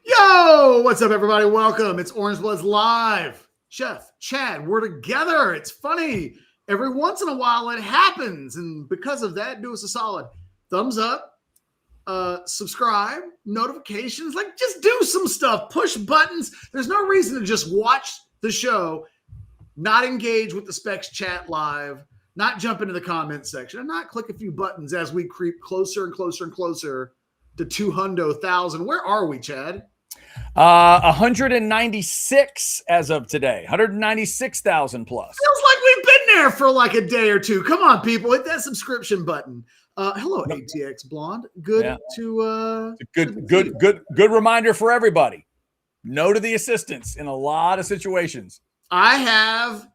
Yo, what's up, everybody? Welcome. It's Orange Bloods Live. Chef, Chad, we're together. It's funny. Every once in a while it happens. And because of that, do us a solid. Thumbs up, subscribe, notifications. Like, just do some stuff. Push buttons. There's no reason to just watch the show, not engage with the Specs Chat Live, not jump into the comment section, and not click a few buttons as we creep closer and closer and closer to 200,000. Where are we, Chad? 196 as of today. 196,000 plus. Feels like we've been there for like a day or two. Come on, people, hit that subscription button. Hello, ATX Blonde. Good to good reminder for everybody. No to the assistants in a lot of situations. I have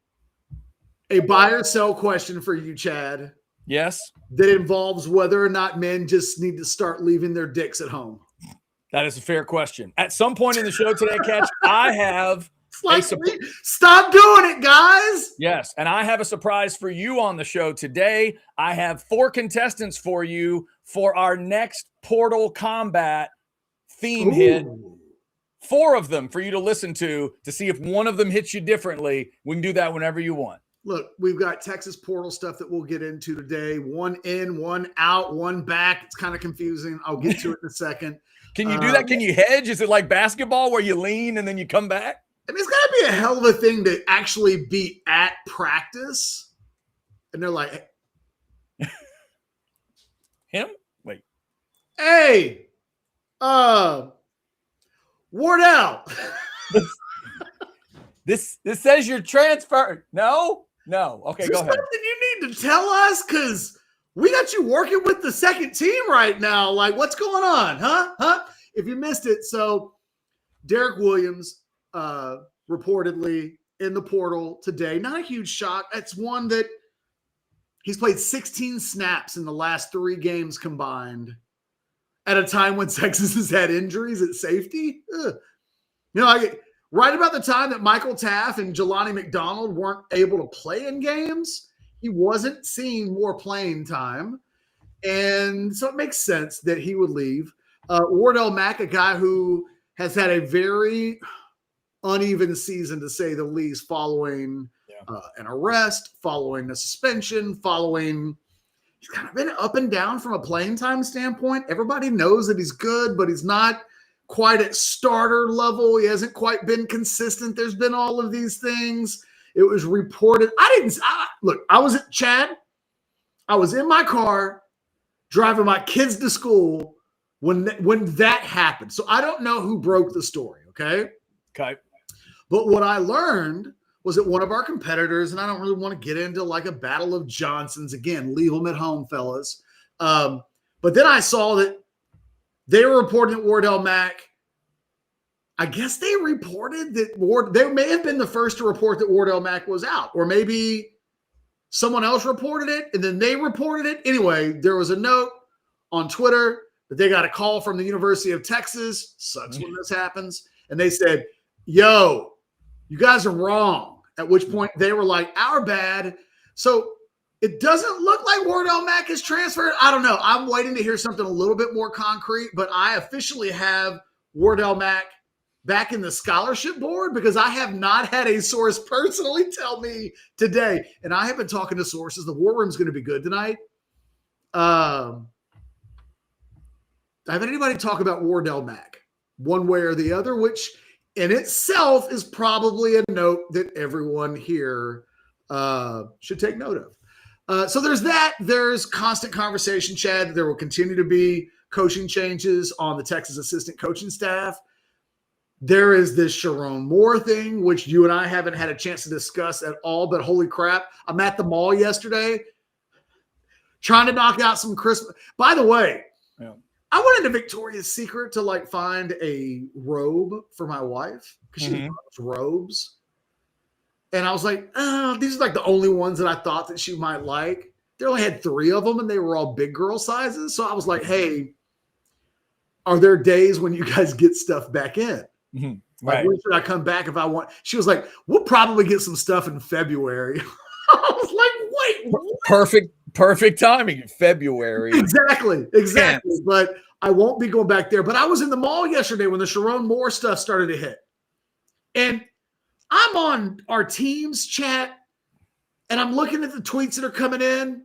a buy or sell question for you, Chad. Yes. That involves whether or not men just need to start leaving their dicks at home. That is a fair question. At some point in the show today, Catch, I have stop doing it, guys. Yes, and I have a surprise for you on the show today. I have 4 contestants for you for our next Portal Combat theme hit. 4 of them for you to listen to see if one of them hits you differently. We can do that whenever you want. Look, we've got Texas Portal stuff that we'll get into today. 1 in, 1 out, 1 back. It's kind of confusing. I'll get to it in a second. Can you do that? Can you hedge? Is it like basketball where you lean and then you come back? I mean, it's got to be a hell of a thing to actually be at practice. And they're like, him? Wait. Hey, Wardell. This says you're transferred. No. Okay, go ahead. Something you need to tell us, because we got you working with the second team right now. Like, what's going on, huh? If you missed it, so Derek Williams reportedly in the portal today. Not a huge shock. It's one that he's played 16 snaps in the last 3 games combined at a time when Texas has had injuries at safety. Ugh. You know, right about the time that Michael Taft and Jelani McDonald weren't able to play in games, he wasn't seeing more playing time. And so it makes sense that he would leave. Wardell Mack, a guy who has had a very uneven season, to say the least, following an arrest, following a suspension, he's kind of been up and down from a playing time standpoint. Everybody knows that he's good, but he's not quite at starter level. He hasn't quite been consistent. There's been all of these things. It was reported. I was at Chad. I was in my car driving my kids to school when that happened. So I don't know who broke the story. Okay. But what I learned was that one of our competitors, and I don't really want to get into like a battle of Johnsons again, leave them at home, fellas. But then I saw that they were reporting that Wardell Mack, I guess they reported that they may have been the first to report that Wardell Mack was out, or maybe someone else reported it and then they reported it. Anyway, there was a note on Twitter that they got a call from the University of Texas. Sucks when this happens. And they said, yo, you guys are wrong. At which point they were like, our bad. So it doesn't look like Wardell Mack is transferred. I don't know. I'm waiting to hear something a little bit more concrete, but I officially have Wardell Mack back in the scholarship board because I have not had a source personally tell me today. And I have been talking to sources. The war room's going to be good tonight. Haven't anybody talk about Wardell Mack one way or the other, which in itself is probably a note that everyone here should take note of. So there's that. There's constant conversation, Chad. There will continue to be coaching changes on the Texas assistant coaching staff. There is this Sharon Moore thing, which you and I haven't had a chance to discuss at all, but holy crap. I'm at the mall yesterday trying to knock out some Christmas. By the way, I went into Victoria's Secret to like find a robe for my wife because she loves robes. And I was like, oh, these are like the only ones that I thought that she might like. They only had 3 of them and they were all big girl sizes. So I was like, hey, are there days when you guys get stuff back in? Like, when should I come back if I want? She was like, we'll probably get some stuff in February. I was like, wait. Perfect timing. February. Exactly. But I won't be going back there. But I was in the mall yesterday when the Sharon Moore stuff started to hit. And I'm on our team's chat and I'm looking at the tweets that are coming in.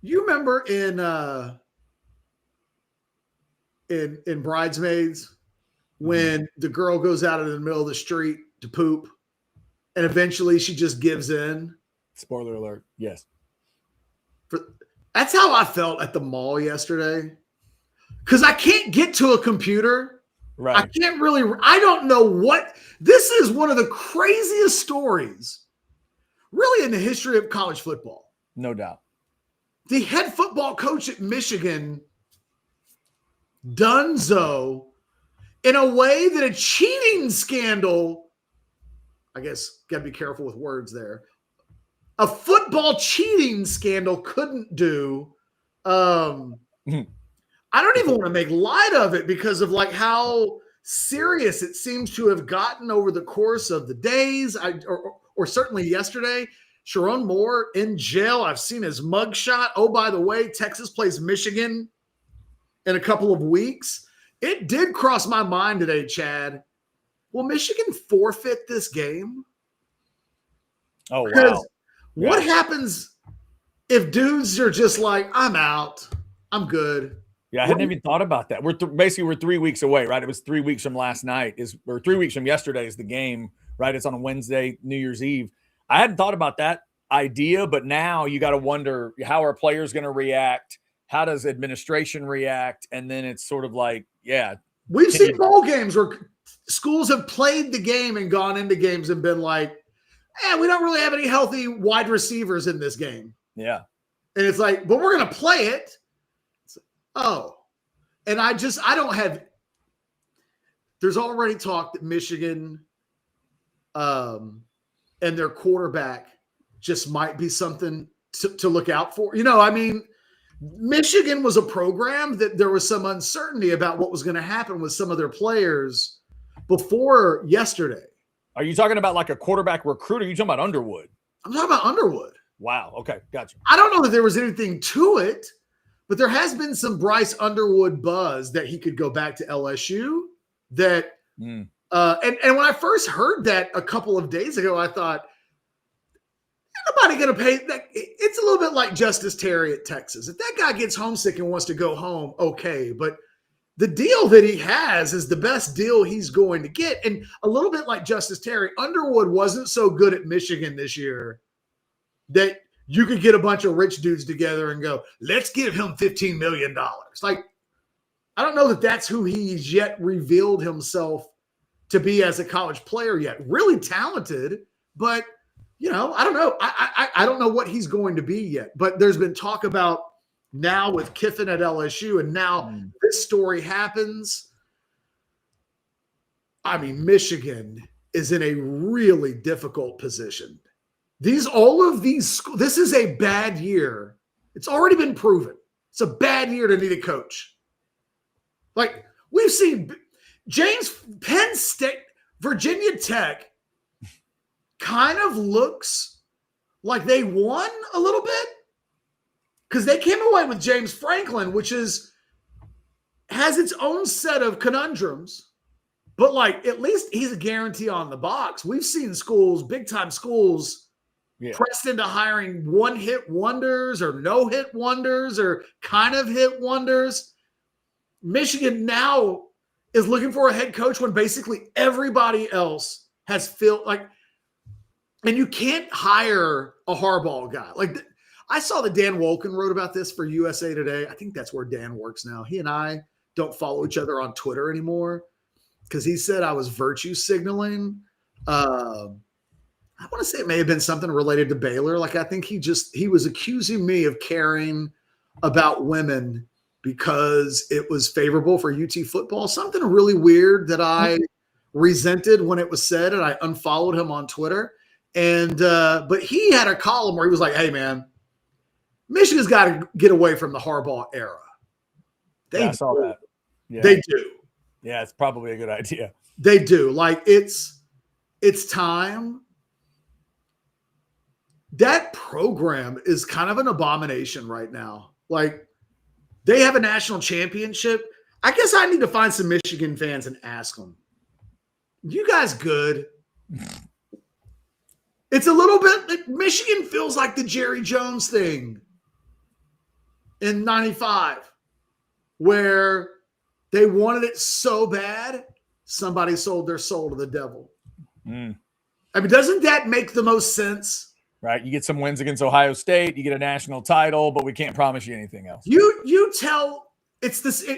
You remember in Bridesmaids when the girl goes out in the middle of the street to poop and eventually she just gives in? Spoiler alert. Yes. That's how I felt at the mall yesterday. Because I can't get to a computer. Right. I don't know what. This is one of the craziest stories really in the history of college football. No doubt. The head football coach at Michigan done so in a way that a cheating scandal, I guess, got to be careful with words there, a football cheating scandal couldn't do. I don't even want to make light of it because of like how serious it seems to have gotten over the course of the days, or certainly yesterday. Sharon Moore in jail. I've seen his mugshot. Oh, by the way, Texas plays Michigan in a couple of weeks. It did cross my mind today, Chad. Will Michigan forfeit this game? Oh, because wow. What happens if dudes are just like, I'm out, I'm good? Yeah, I hadn't even thought about that. We're 3 weeks away, right? It was 3 weeks from last night, or 3 weeks from yesterday is the game, right? It's on a Wednesday, New Year's Eve. I hadn't thought about that idea, but now you got to wonder, how are players going to react? How does administration react? And then it's sort of like, yeah. We've seen bowl games where schools have played the game and gone into games and been like, we don't really have any healthy wide receivers in this game. Yeah. And it's like, but we're going to play it. And I don't have, there's already talk that Michigan and their quarterback just might be something to look out for. I mean, Michigan was a program that there was some uncertainty about what was going to happen with some of their players before yesterday. Are you talking about like a quarterback recruit? Or are you talking about Underwood? I'm talking about Underwood. Wow. Okay. Gotcha. I don't know that there was anything to it, but there has been some Bryce Underwood buzz that he could go back to LSU. And when I first heard that a couple of days ago, I thought, nobody going to pay that. It's a little bit like Justice Terry at Texas. If that guy gets homesick and wants to go home, okay. But the deal that he has is the best deal he's going to get. And a little bit like Justice Terry, Underwood wasn't so good at Michigan this year that you could get a bunch of rich dudes together and go, let's give him $15 million. Like, I don't know that that's who he's yet revealed himself to be as a college player yet. Really talented, but I don't know. I don't know what he's going to be yet. But there's been talk about now with Kiffin at LSU, and now this story happens. I mean, Michigan is in a really difficult position. This is a bad year. It's already been proven. It's a bad year to need a coach. Like, we've seen Penn State, Virginia Tech kind of looks like they won a little bit because they came away with James Franklin, which has its own set of conundrums, but like at least he's a guarantee on the box. We've seen schools, big time schools, pressed into hiring one-hit wonders or no-hit wonders or kind of hit wonders. Michigan now is looking for a head coach when basically everybody else has filled and you can't hire a Harbaugh guy. Like, I saw that Dan Wolken wrote about this for USA Today. I think that's where Dan works now. He and I don't follow each other on Twitter anymore because he said I was virtue signaling. I want to say it may have been something related to Baylor. Like, I think he was accusing me of caring about women because it was favorable for UT football. Something really weird that I resented when it was said, and I unfollowed him on Twitter. And but he had a column where he was like, hey, man, Michigan's got to get away from the Harbaugh era. I saw that. Yeah. They do. Yeah, it's probably a good idea. They do. Like, it's time. that program is kind of an abomination right now. Like, they have a national championship. I guess I need to find some Michigan fans and ask them, you guys good? It's a little bit, Michigan feels like the Jerry Jones thing in 95, where they wanted it so bad, somebody sold their soul to the devil. I mean, doesn't that make the most sense? Right. You get some wins against Ohio State, you get a national title, but we can't promise you anything else. You tell it's this.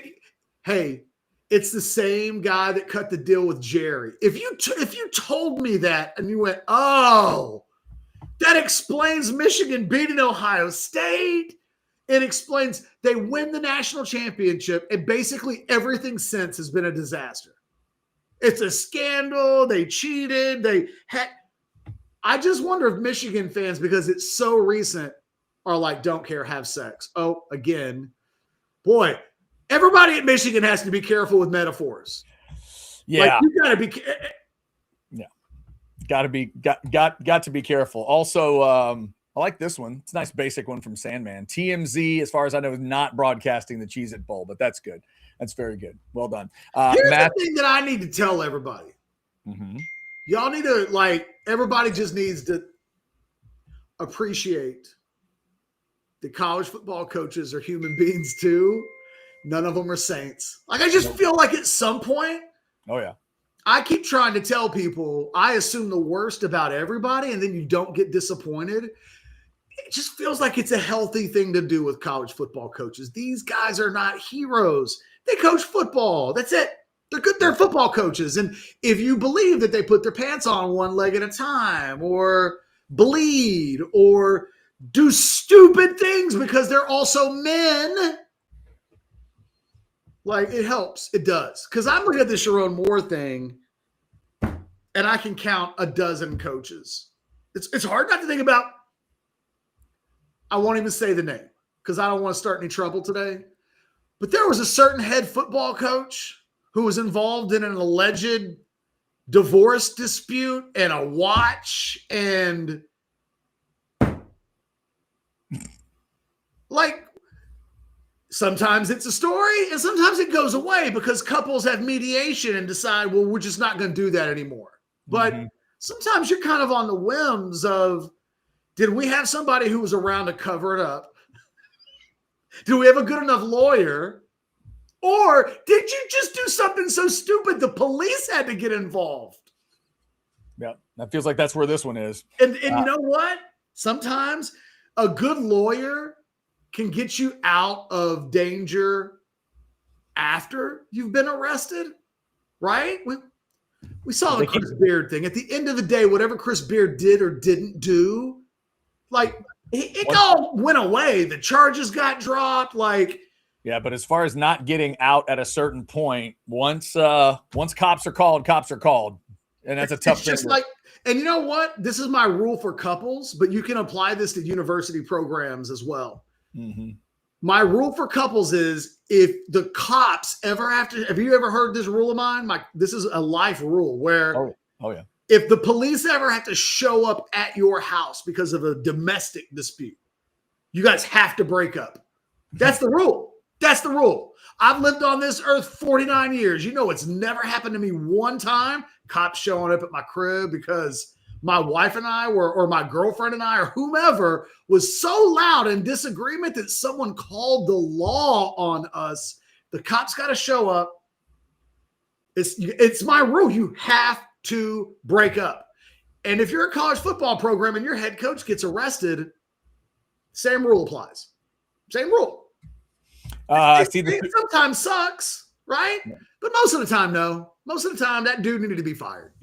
Hey, it's the same guy that cut the deal with Jerry. If you told me that and you went, oh, that explains Michigan beating Ohio State. It explains they win the national championship, and basically everything since has been a disaster. It's a scandal. They cheated. I just wonder if Michigan fans, because it's so recent, are like, don't care, have sex. Oh, again, boy, everybody at Michigan has to be careful with metaphors. Yeah, like, you gotta be. Yeah, got to be careful. Also, I like this one. It's a nice basic one from Sandman. TMZ, as far as I know, is not broadcasting the Cheez-It Bowl, but that's good. That's very good. Well done. Here's the thing that I need to tell everybody. Mm-hmm. Y'all need to, like, everybody just needs to appreciate that college football coaches are human beings too. None of them are saints. Like, I just feel like at some point, oh yeah, I keep trying to tell people I assume the worst about everybody, and then you don't get disappointed. It just feels like it's a healthy thing to do with college football coaches. These guys are not heroes. They coach football. That's it. They're good. They're football coaches. And if you believe that they put their pants on one leg at a time, or bleed, or do stupid things because they're also men, like, it helps. It does. Because I'm looking at the Sharon Moore thing, and I can count a dozen coaches. It's hard not to think about. I won't even say the name because I don't want to start any trouble today. But there was a certain head football coach who was involved in an alleged divorce dispute and a watch, and like, sometimes it's a story and sometimes it goes away because couples have mediation and decide, well, we're just not going to do that anymore. But sometimes you're kind of on the whims of, did we have somebody who was around to cover it up? Do we have a good enough lawyer? Or did you just do something so stupid the police had to get involved? Yeah, that feels like that's where this one is. And you know what? Sometimes a good lawyer can get you out of danger after you've been arrested, right? We saw the Chris Beard thing. At the end of the day, whatever Chris Beard did or didn't do, like, it all went away. The charges got dropped. Like, yeah, but as far as not getting out at a certain point, once cops are called, and that's a tough thing. Just like, and you know what? This is my rule for couples, but you can apply this to university programs as well. Mm-hmm. My rule for couples is, if the cops ever have you ever heard this rule of mine? This is a life rule where, oh yeah, if the police ever have to show up at your house because of a domestic dispute, you guys have to break up. That's the rule. That's the rule. I've lived on this earth 49 years. You know, it's never happened to me one time, cops showing up at my crib because my wife and I or my girlfriend and I or whomever was so loud in disagreement that someone called the law on us. The cops got to show up. It's my rule. You have to break up. And if you're a college football program and your head coach gets arrested, same rule applies. Same rule. It sometimes sucks, right? Yeah. But most of the time, no. Most of the time, that dude needed to be fired.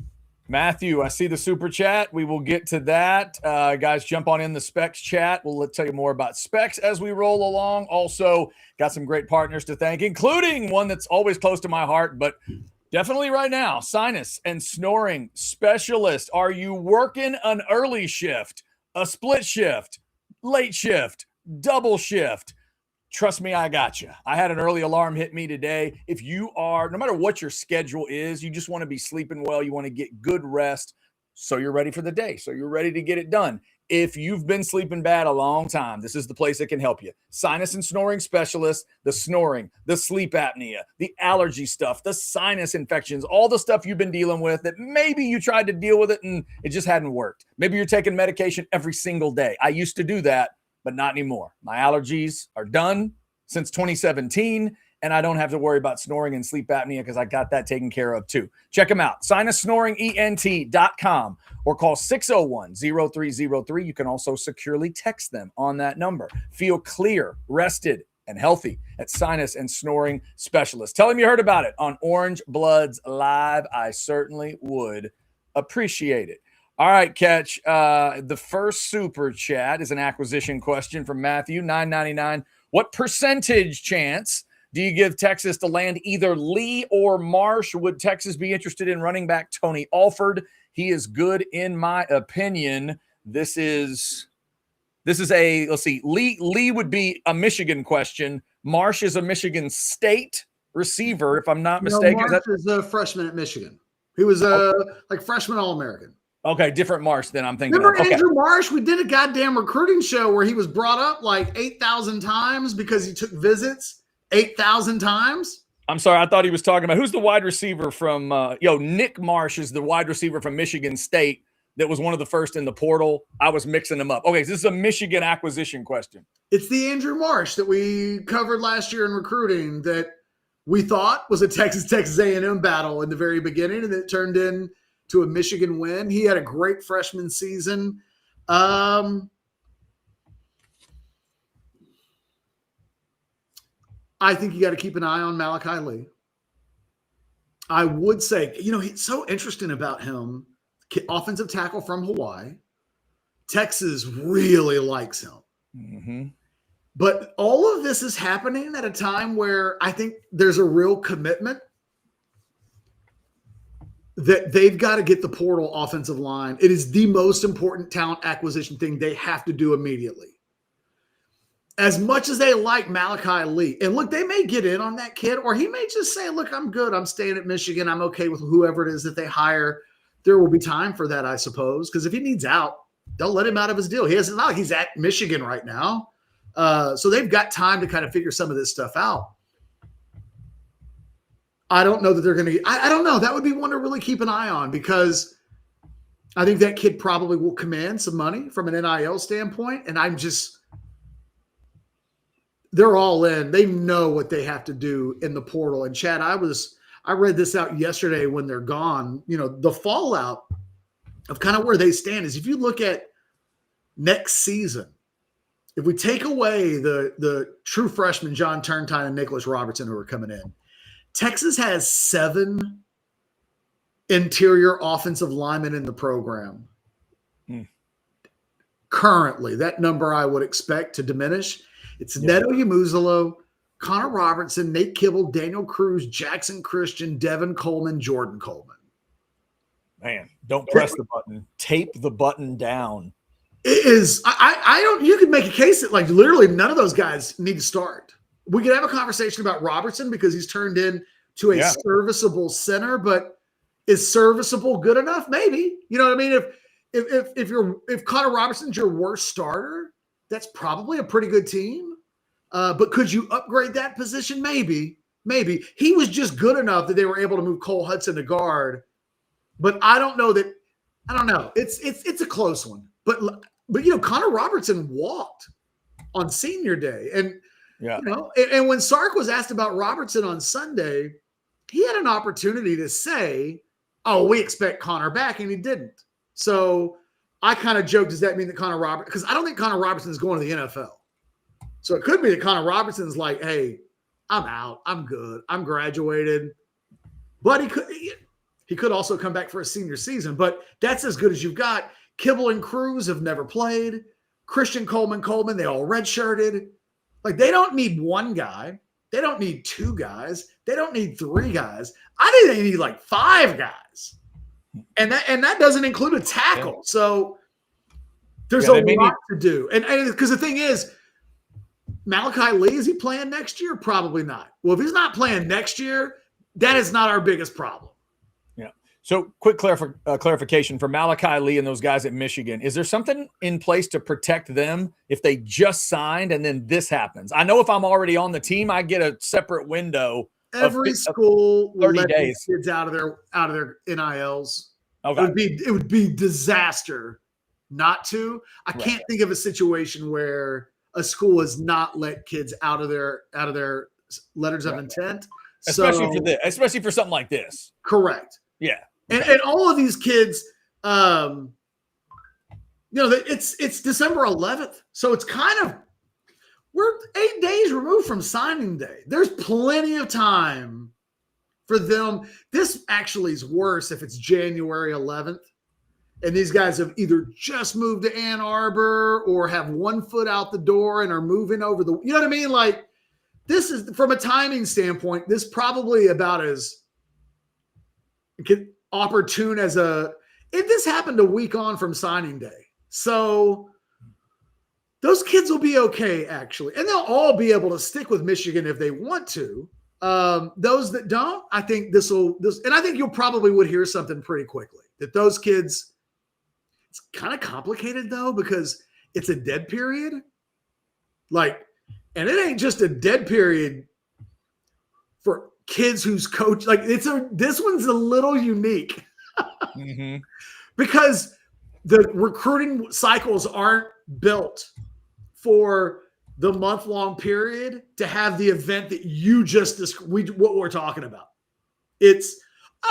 Matthew, I see the super chat. We will get to that. Guys, jump on in the Specs chat. We'll tell you more about Specs as we roll along. Also, got some great partners to thank, including one that's always close to my heart, but definitely right now, sinus and snoring specialist. Are you working an early shift, a split shift, late shift, double shift? Trust me, I got you. I had an early alarm hit me today. If you are, no matter what your schedule is, you just want to be sleeping well. You want to get good rest so you're ready for the day, so you're ready to get it done. if you've been sleeping bad a long time, this is the place that can help you. Sinus and snoring specialists, the snoring, the sleep apnea, the allergy stuff, the sinus infections, all the stuff you've been dealing with that maybe you tried to deal with it and it just hadn't worked. Maybe you're taking medication every single day. I used to do that, but not anymore. My allergies are done since 2017. And I don't have to worry about snoring and sleep apnea because I got that taken care of too. Check them out, sinussnoringent.com, or call 601-0303. You can also securely text them on that number. Feel clear, rested, and healthy at Sinus and Snoring Specialist. Tell them you heard about it on Orange Bloods Live. I certainly would appreciate it. All right, Catch. The first super chat is an acquisition question from Matthew, $9.99. What percentage chance do you give Texas to land either Lee or Marsh? Would Texas be interested in running back Tony Alford? He is good in my opinion. This is a, let's see, Lee would be a Michigan question. Marsh is a Michigan State receiver, if I'm not mistaken. Marsh is a freshman at Michigan. He was like freshman All-American. Okay, different Marsh than I'm thinking. Remember Andrew Marsh? We did a goddamn recruiting show where he was brought up like 8,000 times because he took visits 8,000 times. I'm sorry, I thought he was talking about who's the wide receiver from Nick Marsh is the wide receiver from Michigan State that was one of the first in the portal. I was mixing them up. Okay, so this is a Michigan acquisition question. It's the Andrew Marsh that we covered last year in recruiting that we thought was a Texas A&M battle in the very beginning, and it turned into a Michigan win. He had a great freshman season. I think you got to keep an eye on Malachi Lee. I would say, it's so interesting about him. Offensive tackle from Hawaii. Texas really likes him. Mm-hmm. But all of this is happening at a time where I think there's a real commitment that they've got to get the portal offensive line. It is the most important talent acquisition thing they have to do immediately. As much as they like Malachi Lee, and look, they may get in on that kid, or he may just say, look, I'm good. I'm staying at Michigan. I'm okay with whoever it is that they hire. There will be time for that, I suppose, because if he needs out, they'll let him out of his deal. It's not like he's at Michigan right now. So they've got time to kind of figure some of this stuff out. I don't know that they're going to – I don't know. That would be one to really keep an eye on because I think that kid probably will command some money from an NIL standpoint, and I'm just – they're all in. They know what they have to do in the portal. And Chad, I read this out yesterday when they're gone. The fallout of kind of where they stand is if you look at next season, if we take away the true freshmen, John Turntine and Nicholas Robertson, who are coming in, Texas has 7 interior offensive linemen in the program. Currently, that number I would expect to diminish. It's Neto Yamuzalo, Connor Robertson, Nate Kibble, Daniel Cruz, Jackson Christian, Devin Coleman, Jordan Coleman. Man, don't press the button. Tape the button down. It is. I don't. You could make a case that like literally none of those guys need to start. We could have a conversation about Robertson because he's turned into a serviceable center, but is serviceable good enough? Maybe. You know what I mean? If Connor Robertson's your worst starter, that's probably a pretty good team. But could you upgrade that position? Maybe. He was just good enough that they were able to move Cole Hudson to guard. But I don't know. It's a close one. But Connor Robertson walked on senior day. And, and when Sark was asked about Robertson on Sunday, he had an opportunity to say, oh, we expect Connor back, and he didn't. So I kind of joked, does that mean that Connor Robertson, because I don't think Connor Robertson is going to the NFL. So it could be that Connor Robertson's like, hey, I'm out. I'm good. I'm graduated. But he could also come back for a senior season. But that's as good as you've got. Kibble and Cruz have never played. Christian Coleman, they all redshirted. Like, they don't need one guy. They don't need 2 guys. They don't need 3 guys. I think they need like 5 guys. And that doesn't include a tackle. Yeah. So there's a lot to do. And because the thing is, Malachi Lee, is he playing next year? Probably not. Well, if he's not playing next year, that is not our biggest problem. Yeah. So quick clarification for Malachi Lee and those guys at Michigan. Is there something in place to protect them if they just signed and then this happens? I know if I'm already on the team, I get a separate window. Every school will 30 let days. these kids out of their NILs. Okay. It would be disaster not to. I can't think of a situation where a school has not let kids out of their letters of intent. Especially for something like this. Correct. Yeah. And all of these kids, it's December 11th. So it's we're 8 days removed from signing day. There's plenty of time for them. This actually is worse if it's January 11th. And these guys have either just moved to Ann Arbor or have one foot out the door and are moving over you know what I mean? Like, this is, from a timing standpoint, this probably about as opportune as this happened a week on from signing day. So those kids will be okay, actually. And they'll all be able to stick with Michigan if they want to. Those that don't, I think and I think you'll probably would hear something pretty quickly that those kids, it's kind of complicated though, because it's a dead period. Like, and it ain't just a dead period for kids whose coach, like this one's a little unique because the recruiting cycles aren't built for the month-long period to have the event that you just what we're talking about. It's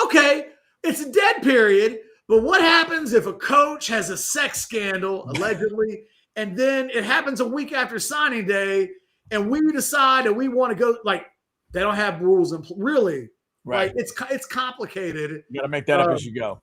okay. It's a dead period, but what happens if a coach has a sex scandal allegedly, and then it happens a week after signing day, and we decide that we want to go? Like, they don't have rules in really. Right. Like, it's complicated. You got to make that up as you go.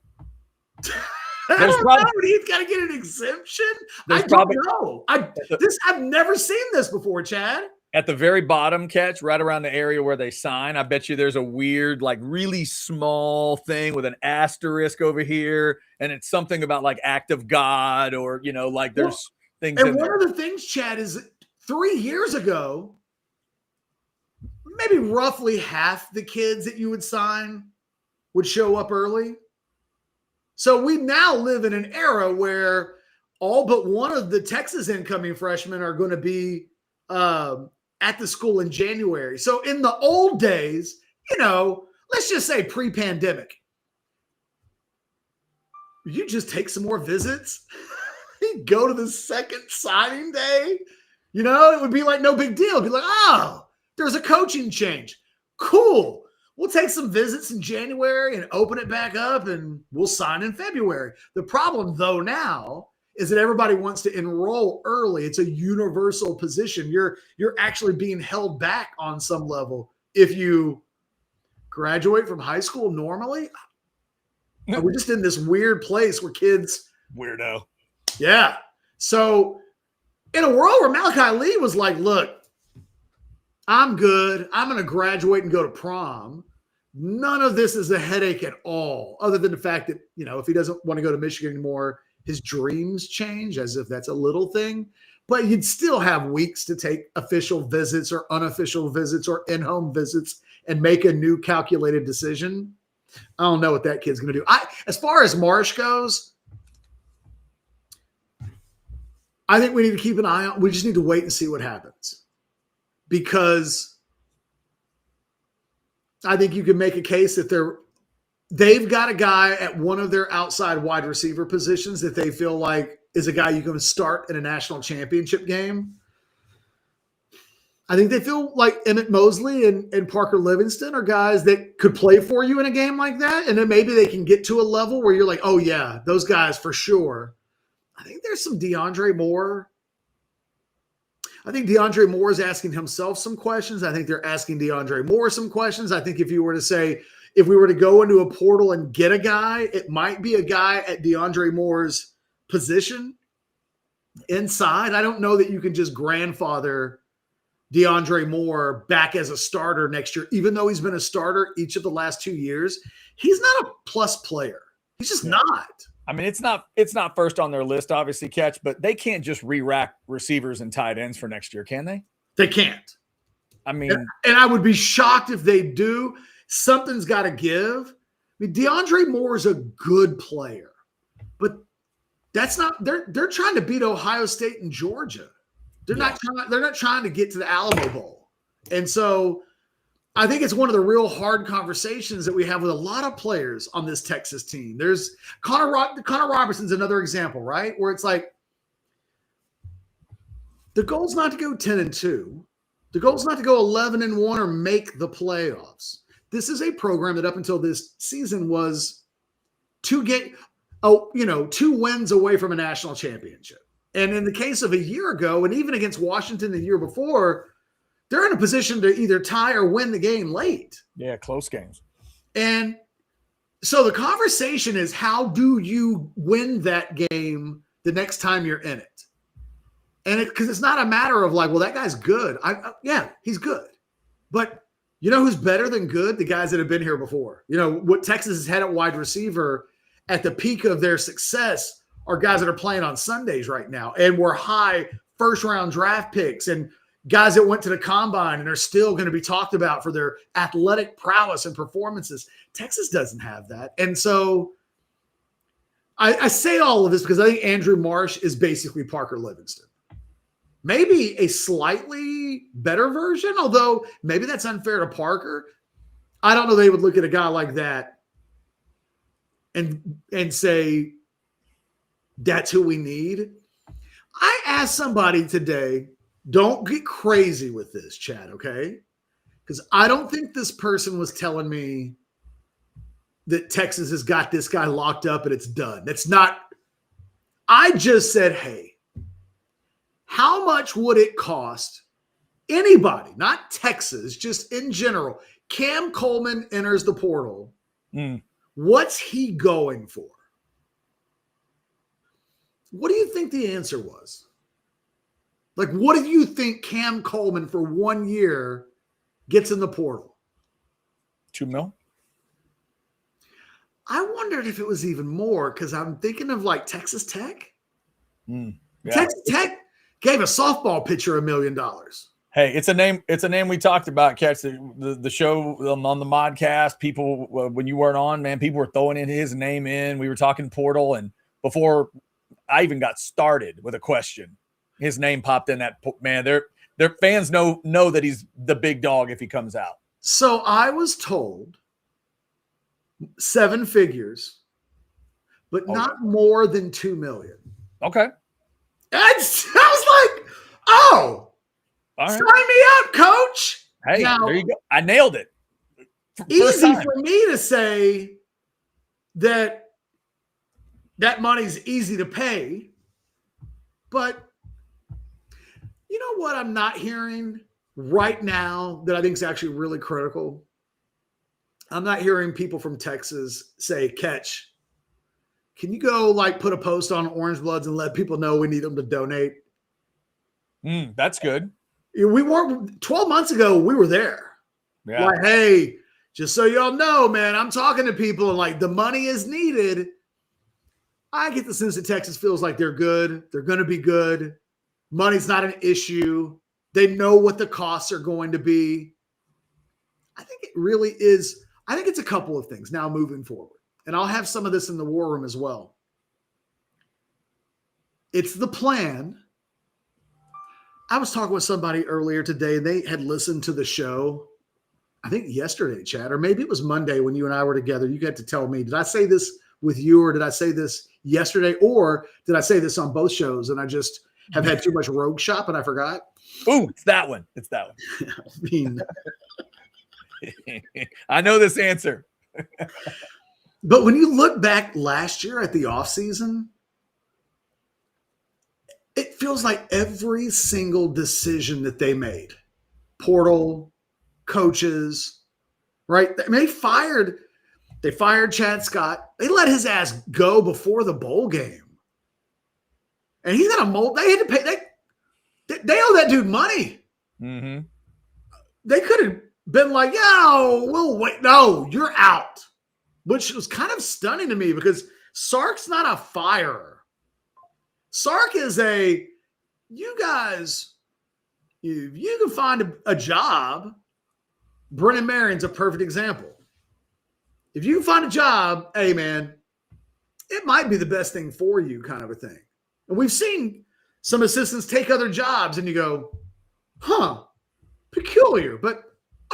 I don't know. He's got to get an exemption. I don't know. I've never seen this before, Chad. At the very bottom, Catch, right around the area where they sign, I bet you there's a weird, like, really small thing with an asterisk over here, and it's something about, like, act of God, or, like, there's things in there. And one of the things, Chad, is 3 years ago, maybe roughly half the kids that you would sign would show up early. So we now live in an era where all but one of the Texas incoming freshmen are going to be at the school in January. So in the old days, let's just say pre-pandemic, you just take some more visits, you go to the second signing day, it would be like no big deal. It'd be like, oh, there's a coaching change. Cool. We'll take some visits in January and open it back up, and we'll sign in February. The problem, though, now is that everybody wants to enroll early. It's a universal position. You're actually being held back on some level. If you graduate from high school normally, we're just in this weird place where kids... Weirdo. Yeah. So in a world where Malachi Lee was like, look, I'm good. I'm going to graduate and go to prom. None of this is a headache at all, other than the fact that, if he doesn't want to go to Michigan anymore, his dreams change, as if that's a little thing. But you'd still have weeks to take official visits or unofficial visits or in-home visits and make a new calculated decision. I don't know what that kid's going to do. As far as Marsh goes, I think we need to keep an eye on. We just need to wait and see what happens. Because I think you can make a case that they've got a guy at one of their outside wide receiver positions that they feel like is a guy you can start in a national championship game. I think they feel like Emmett Mosley and Parker Livingston are guys that could play for you in a game like that. And then maybe they can get to a level where you're like, oh, yeah, those guys for sure. I think there's some DeAndre Moore. I think DeAndre Moore is asking himself some questions. I think they're asking DeAndre Moore some questions. I think if we were to go into a portal and get a guy, it might be a guy at DeAndre Moore's position inside. I don't know that you can just grandfather DeAndre Moore back as a starter next year, even though he's been a starter each of the last 2 years. He's not a plus player. He's just not. I mean, it's not first on their list, obviously, Catch, but they can't just re-rack receivers and tight ends for next year, can they? They can't. I mean, and I would be shocked if they do. Something's got to give. mean, DeAndre Moore is a good player, but that's not. They're trying to beat Ohio State and Georgia. They're not trying to get to the Alamo Bowl, and so I think it's one of the real hard conversations that we have with a lot of players on this Texas team. There's Connor Robertson's another example, right? Where it's like the goal's not to go 10-2. The goal's not to go 11-1 or make the playoffs. This is a program that up until this season was 2 wins away from a national championship. And in the case of a year ago, and even against Washington the year before, they're in a position to either tie or win the game late. Yeah, close games. And so the conversation is, how do you win that game the next time you're in it? And because it's not a matter of like, well, that guy's good. Yeah, he's good. But you know who's better than good? The guys that have been here before. You know, what Texas has had at wide receiver at the peak of their success are guys that are playing on Sundays right now and were high first-round draft picks and guys that went to the combine and are still going to be talked about for their athletic prowess and performances. Texas doesn't have that. And so I say all of this because I think Andrew Marsh is basically Parker Livingston. Maybe a slightly better version, although maybe that's unfair to Parker. I don't know they would look at a guy like that and say, that's who we need. I asked somebody today, don't get crazy with this, Chad, okay? Because I don't think this person was telling me that Texas has got this guy locked up and it's done. That's not. I just said, hey, how much would it cost anybody, not Texas, just in general? Cam Coleman enters the portal. What's he going for? What do you think the answer was? Like, what do you think Cam Coleman for 1 year gets in the portal? $2 million. I wondered if it was even more because I'm thinking of like Texas Tech. Yeah. Texas Tech gave a softball pitcher $1 million. Hey, it's a name. It's a name we talked about. Catch the show on the modcast. People, when you weren't on, man, people were throwing in his name in. We were talking portal, and before I even got started with a question, his name popped in. That man, their fans know that he's the big dog if he comes out. So I was told 7 figures, but not more than $2 million. Okay. I was like, oh, all right. Sign me up, coach. Hey, now, there you go. I nailed it. Easy for me to say that money's easy to pay, but you know what I'm not hearing right now that I think is actually really critical? I'm not hearing people from Texas say, Catch, can you go like put a post on Orange Bloods and let people know we need them to donate? That's good. We weren't 12 months ago. We were there. Yeah. Like, hey, just so y'all know, man, I'm talking to people and like the money is needed. I get the sense that Texas feels like they're good. They're going to be good. Money's not an issue. They know what the costs are going to be. I think it really is. I think it's a couple of things now moving forward. And I'll have some of this in the war room as well. It's the plan. I was talking with somebody earlier today, and they had listened to the show, I think yesterday, Chad, or maybe it was Monday when you and I were together. You got to tell me, did I say this with you, or did I say this yesterday, or did I say this on both shows and I just have had too much Rogue Shop and I forgot? Ooh, it's that one. It's that one. I mean, I know this answer. But when you look back last year at the offseason, it feels like every single decision that they made, portal, coaches, right? I mean, they fired Chad Scott. They let his ass go before the bowl game. And he's got a mold. They had to pay. They owe that dude money. Mm-hmm. They could have been like, yo, we'll wait. No, you're out. Which was kind of stunning to me because Sark's not a firer. Sark is you guys, if you can find a job, Brennan Marion's a perfect example. if you can find a job, hey, man, it might be the best thing for you kind of a thing. And we've seen some assistants take other jobs and you go, huh, peculiar, but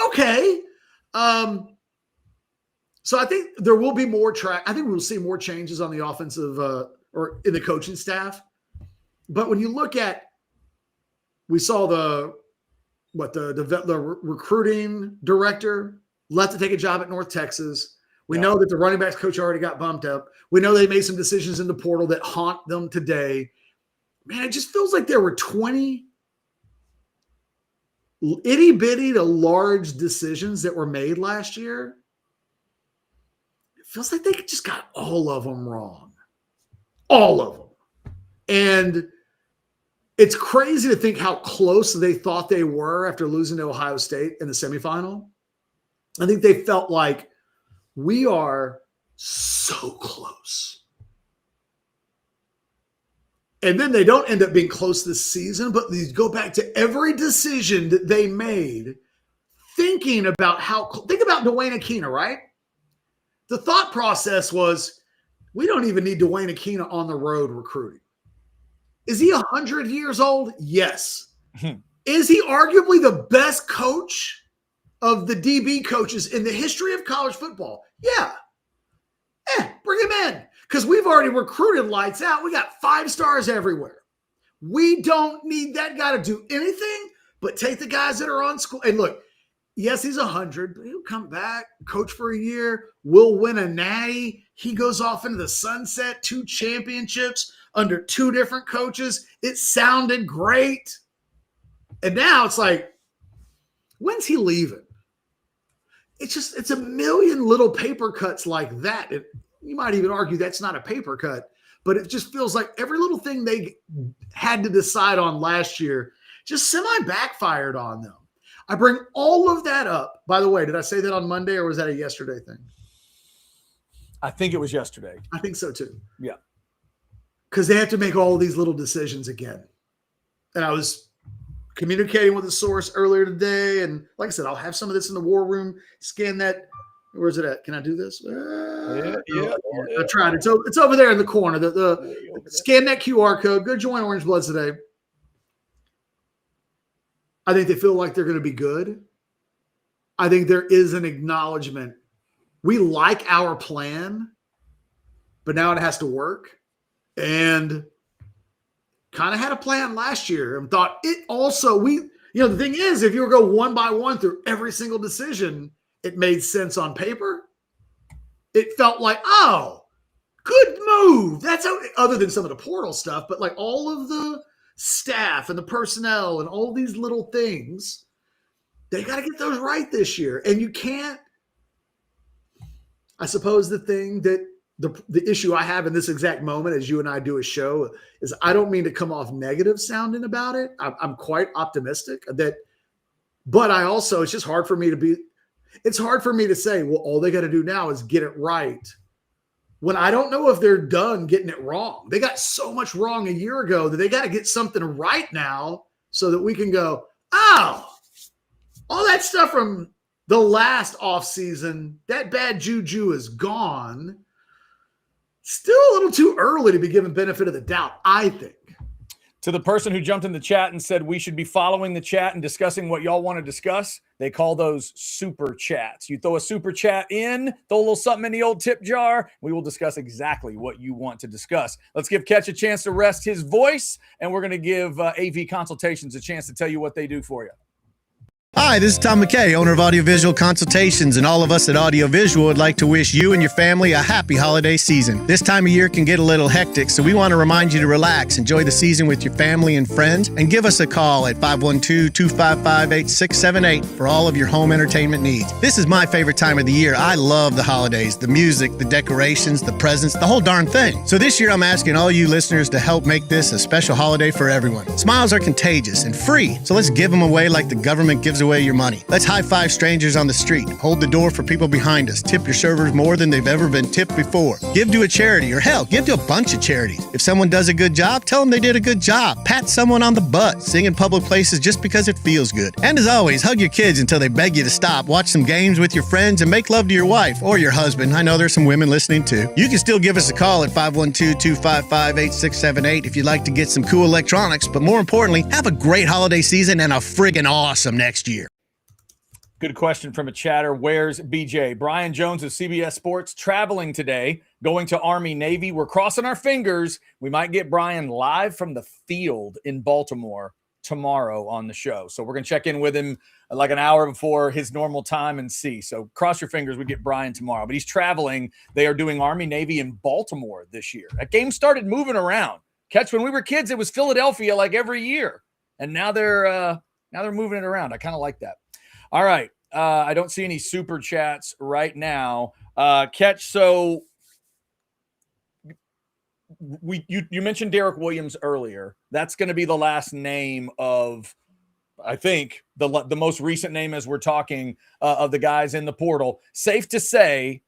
okay. So I think there will be more I think we'll see more changes on the offensive or in the coaching staff. But when you look at, we saw the recruiting director left to take a job at North Texas. We know that the running backs coach already got bumped up. We know they made some decisions in the portal that haunt them today. Man, it just feels like there were 20 itty bitty to large decisions that were made last year. It feels like they just got all of them wrong. All of them. And it's crazy to think how close they thought they were after losing to Ohio State in the semifinal. I think they felt like we are so close. And then they don't end up being close this season, but these go back to every decision that they made, thinking about think about Dwayne Aquina, right? The thought process was, we don't even need Dwayne Aquina on the road recruiting. Is he 100 years old? Yes. Is he arguably the best coach of the DB coaches in the history of college football? Yeah. Bring him in. Because we've already recruited lights out. We got 5 stars everywhere. We don't need that guy to do anything but take the guys that are on school. And look, yes, he's 100, but he'll come back, coach for a year. We'll win a natty. He goes off into the sunset, 2 championships under 2 different coaches. It sounded great. And now it's like, when's he leaving? It's a million little paper cuts like that. You might even argue that's not a paper cut, but it just feels like every little thing they had to decide on last year just semi-backfired on them. I bring all of that up. By the way, did I say that on Monday or was that a yesterday thing? I think it was yesterday. I think so too. Yeah. Because they have to make all of these little decisions again. And I was communicating with a source earlier today. And like I said, I'll have some of this in the war room. Scan that. Where's it at? Can I do this? I tried. It's over there in the corner. Scan that QR code. Go join Orange Bloods today. I think they feel like they're going to be good. I think there is an acknowledgement. We like our plan, but now it has to work. And kind of had a plan last year and thought it also, the thing is, if you go one by one through every single decision, it made sense on paper. It felt like, oh, good move. That's other than some of the portal stuff, but like all of the staff and the personnel and all these little things, they got to get those right this year. And you can't, I suppose the thing that the issue I have in this exact moment as you and I do a show is I don't mean to come off negative sounding about it. I'm quite optimistic but I also, it's just hard for me to say, well, all they got to do now is get it right. When I don't know if they're done getting it wrong. They got so much wrong a year ago that they got to get something right now so that we can go, oh, all that stuff from the last offseason, that bad juju is gone. Still a little too early to be given benefit of the doubt, I think. To the person who jumped in the chat and said we should be following the chat and discussing what y'all want to discuss, they call those super chats. You throw a super chat in, throw a little something in the old tip jar, we will discuss exactly what you want to discuss. Let's give Catch a chance to rest his voice, and we're going to give AV Consultations a chance to tell you what they do for you. Hi, this is Tom McKay, owner of Audiovisual Consultations, and all of us at Audiovisual would like to wish you and your family a happy holiday season. This time of year can get a little hectic, so we want to remind you to relax, enjoy the season with your family and friends, and give us a call at 512-255-8678 for all of your home entertainment needs. This is my favorite time of the year. I love the holidays, the music, the decorations, the presents, the whole darn thing. So this year I'm asking all you listeners to help make this a special holiday for everyone. Smiles are contagious and free, so let's give them away like the government gives gives away your money. Let's high-five strangers on the street. Hold the door for people behind us. Tip your servers more than they've ever been tipped before. Give to a charity, or hell, give to a bunch of charities. If someone does a good job, tell them they did a good job. Pat someone on the butt. Sing in public places just because it feels good. And as always, hug your kids until they beg you to stop. Watch some games with your friends and make love to your wife or your husband. I know there's some women listening too. You can still give us a call at 512-255-8678 if you'd like to get some cool electronics, but more importantly, have a great holiday season and a friggin' awesome next year. Good question from a chatter. Where's BJ? Brian Jones of CBS Sports traveling today, going to Army Navy. We're crossing our fingers. We might get Brian live from the field in Baltimore tomorrow on the show. So we're going to check in with him like an hour before his normal time and see. So cross your fingers, we get Brian tomorrow. But he's traveling. They are doing Army Navy in Baltimore this year. That game started moving around. Catch, when we were kids, it was Philadelphia like every year. And now they're moving it around. I kind of like that. All right. I don't see any super chats right now. Catch, so you mentioned Derek Williams earlier. That's going to be the last name of, I think, the most recent name as we're talking of the guys in the portal. Safe to say,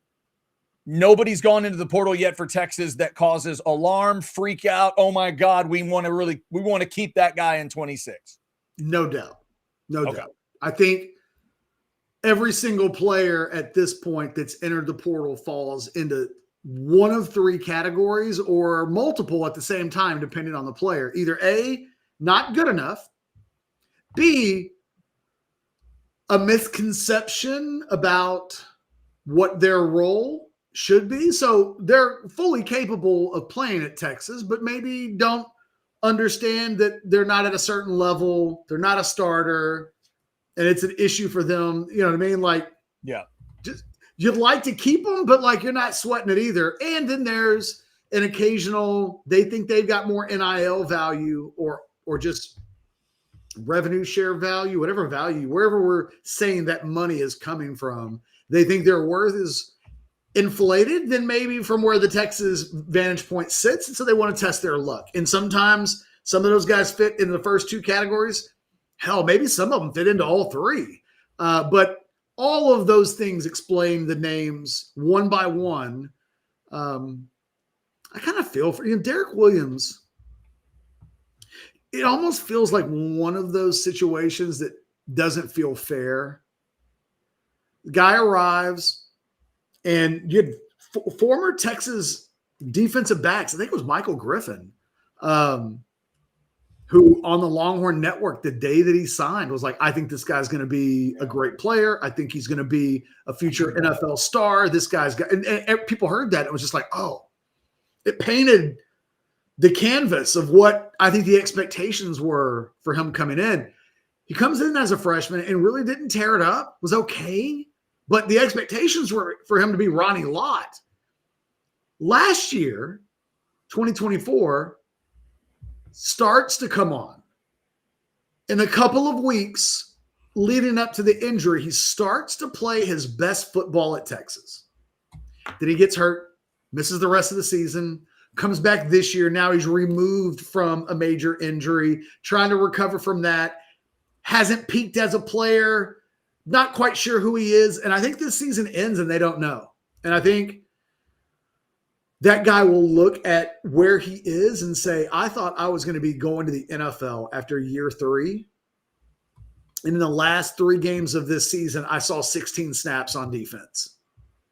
nobody's gone into the portal yet for Texas that causes alarm, freak out. Oh my God, we want to keep that guy in 26. No doubt. No doubt. I think every single player at this point that's entered the portal falls into one of three categories or multiple at the same time, depending on the player. Either A, not good enough, B, a misconception about what their role should be. So they're fully capable of playing at Texas, but maybe don't understand that they're not at a certain level. They're not a starter, and it's an issue for them. You know what I mean? Like, yeah, just you'd like to keep them, but like you're not sweating it either. And then there's an occasional, they think they've got more NIL value or just revenue share value, whatever value, wherever we're saying that money is coming from, they think their worth is inflated than maybe from where the Texas vantage point sits. And so they want to test their luck. And sometimes some of those guys fit in the first two categories. Hell, maybe some of them fit into all three. But all of those things explain the names one by one. I kind of feel for Derek Williams. It almost feels like one of those situations that doesn't feel fair. The guy arrives, and you had former Texas defensive backs. I think it was Michael Griffin, who on the Longhorn Network, the day that he signed, was like, I think this guy's going to be a great player. I think he's going to be a future NFL star. This guy's got, and people heard that. It was just like, oh, it painted the canvas of what I think the expectations were for him coming in. He comes in as a freshman and really didn't tear it up, was okay. But the expectations were for him to be Ronnie Lott. Last year, 2024, starts to come on. In a couple of weeks leading up to the injury, he starts to play his best football at Texas. Then he gets hurt, misses the rest of the season, comes back this year. Now he's removed from a major injury, trying to recover from that. Hasn't peaked as a player, not quite sure who he is. And I think this season ends and they don't know. And I think that guy will look at where he is and say, I thought I was going to be going to the NFL after year 3. And in the last 3 games of this season, I saw 16 snaps on defense.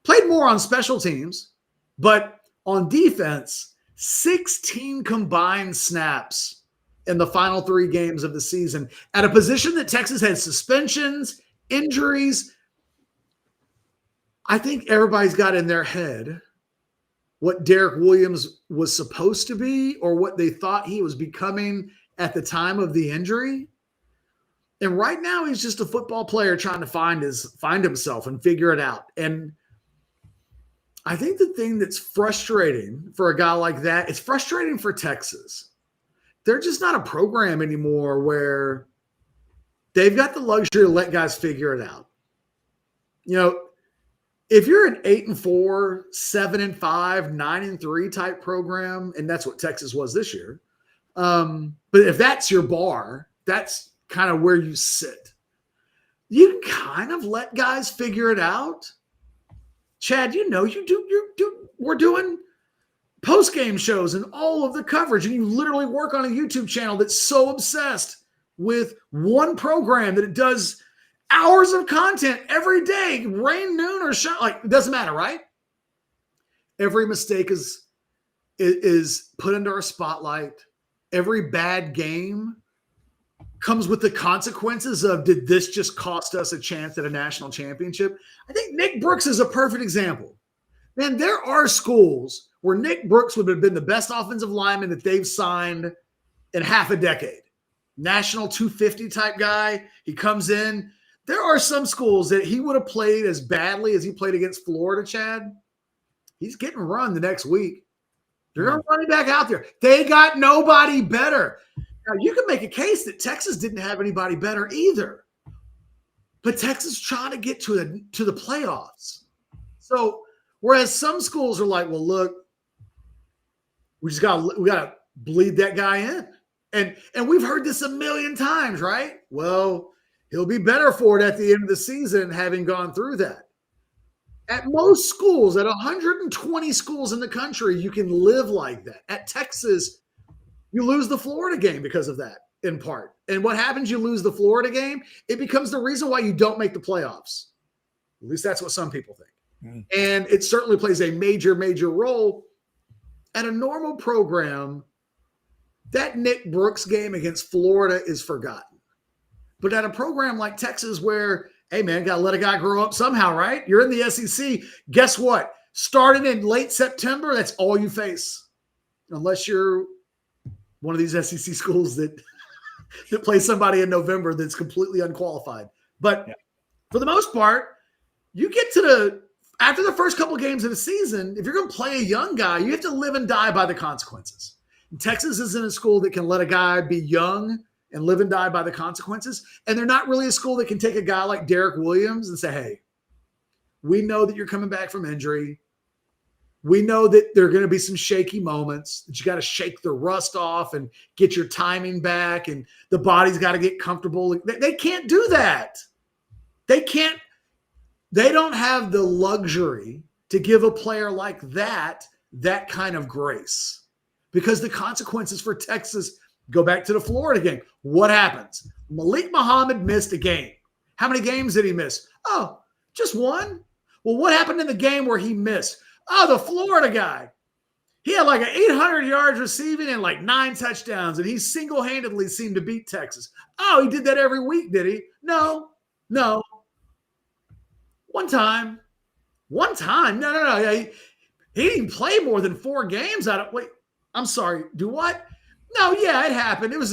Played more on special teams, but on defense, 16 combined snaps in the final 3 games of the season at a position that Texas had suspensions, injuries. I think everybody's got in their head what Derek Williams was supposed to be or what they thought he was becoming at the time of the injury. And right now he's just a football player trying to find himself and figure it out. And I think the thing that's frustrating for a guy like that, it's frustrating for Texas. They're just not a program anymore where they've got the luxury to let guys figure it out. You know, if you're an 8-4, 7-5, 9-3 type program, and that's what Texas was this year. But if that's your bar, that's kind of where you sit. you can kind of let guys figure it out. Chad, we're doing post-game shows and all of the coverage, and you literally work on a YouTube channel that's so obsessed with one program that it does hours of content every day, rain, noon, or shine. Like, it doesn't matter, right? Every mistake is put into our spotlight. Every bad game comes with the consequences of, did this just cost us a chance at a national championship? I think Nick Brooks is a perfect example. Man, there are schools where Nick Brooks would have been the best offensive lineman that they've signed in half a decade. National 250 type guy. He comes in. There are some schools that he would have played as badly as he played against Florida, Chad. He's getting run the next week. They're going to run him back out there. They got nobody better. Now, you can make a case that Texas didn't have anybody better either. But Texas is trying to get to the playoffs. So, whereas some schools are like, well, look, we got to bleed that guy in. And we've heard this a million times, right? Well, he'll be better for it at the end of the season, having gone through that. At most schools, at 120 schools in the country, you can live like that. At Texas, you lose the Florida game because of that, in part. And what happens? You lose the Florida game. It becomes the reason why you don't make the playoffs. At least that's what some people think. And it certainly plays a major, major role. At a normal program, that Nick Brooks game against Florida is forgotten. But at a program like Texas where, hey, man, got to let a guy grow up somehow, right? You're in the SEC. Guess what? Starting in late September, that's all you face. Unless you're one of these SEC schools that play somebody in November that's completely unqualified. But for the most part, you get to after the first couple of games of the season, if you're going to play a young guy, you have to live and die by the consequences. And Texas isn't a school that can let a guy be young and live and die by the consequences. And they're not really a school that can take a guy like Derek Williams and say, hey, we know that you're coming back from injury. We know that there are going to be some shaky moments, that you got to shake the rust off and get your timing back, and the body's got to get comfortable. They can't do that. They can't. They don't have the luxury to give a player like that kind of grace, because the consequences for Texas go back to the Florida game. What happens? Malik Muhammad missed a game. How many games did he miss? Oh, just one. Well, what happened in the game where he missed? Oh, the Florida guy. He had like 800 yards receiving and like 9 touchdowns, and he single-handedly seemed to beat Texas. Oh, he did that every week, did he? No. One time. No. He didn't play more than 4 games out of. Wait, I'm sorry. Do what? No, yeah, it happened. It was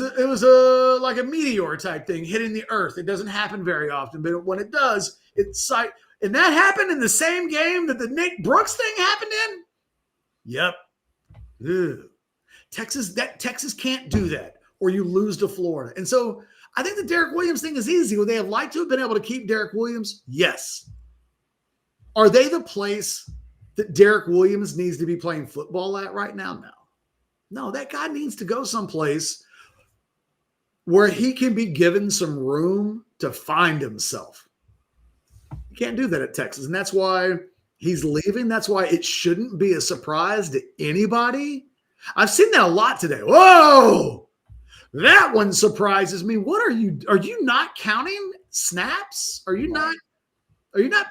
like a meteor type thing hitting the earth. It doesn't happen very often, but when it does, it's like. And that happened in the same game that the Nick Brooks thing happened in? Yep. Ew. Texas can't do that, or you lose to Florida. And so I think the Derek Williams thing is easy. Would they have liked to have been able to keep Derek Williams? Yes. Are they the place that Derek Williams needs to be playing football at right now? No, that guy needs to go someplace where he can be given some room to find himself. Can't do that at Texas, and that's why he's leaving. That's why it shouldn't be a surprise to anybody. I've seen that a lot today. Whoa, that one surprises me. What are you not counting snaps? Are you not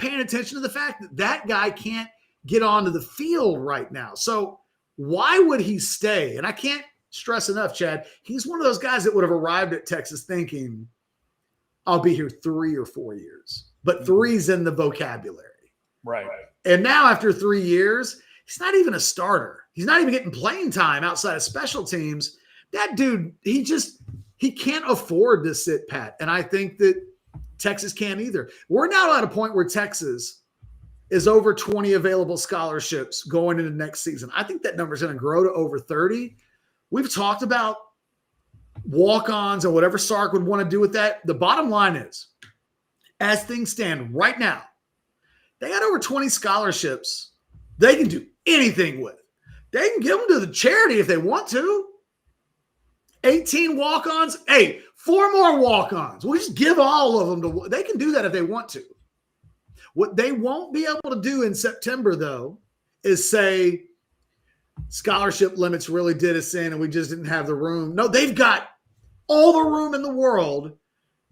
paying attention to the fact that guy can't get onto the field right now? So why would he stay? And I can't stress enough, Chad, he's one of those guys that would have arrived at Texas thinking, I'll be here 3 or 4 years. But 3's in the vocabulary. Right. And now after 3 years, he's not even a starter. He's not even getting playing time outside of special teams. That dude, he can't afford to sit pat. And I think that Texas can't either. We're now at a point where Texas is over 20 available scholarships going into next season. I think that number is going to grow to over 30. We've talked about walk-ons and whatever Sark would want to do with that. The bottom line is, as things stand right now, they got over 20 scholarships they can do anything with. They can give them to the charity if they want to. 18 walk-ons. Hey, 4 more walk-ons. We'll just give all of them to. They can do that if they want to. What they won't be able to do in September, though, is say scholarship limits really did us in and we just didn't have the room. No, they've got all the room in the world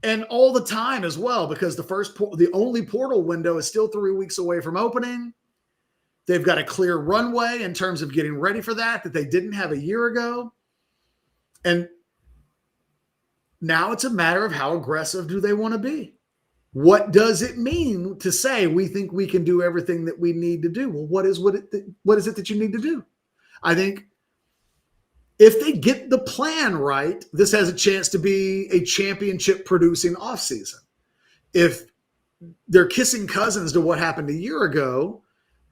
and all the time as well, because the only portal window is still 3 weeks away from opening. They've got a clear runway in terms of getting ready for that they didn't have a year ago. And now it's a matter of how aggressive do they want to be? What does it mean to say we think we can do everything that we need to do? Well, what is it that you need to do? I think if they get the plan right, this has a chance to be a championship producing offseason. If they're kissing cousins to what happened a year ago,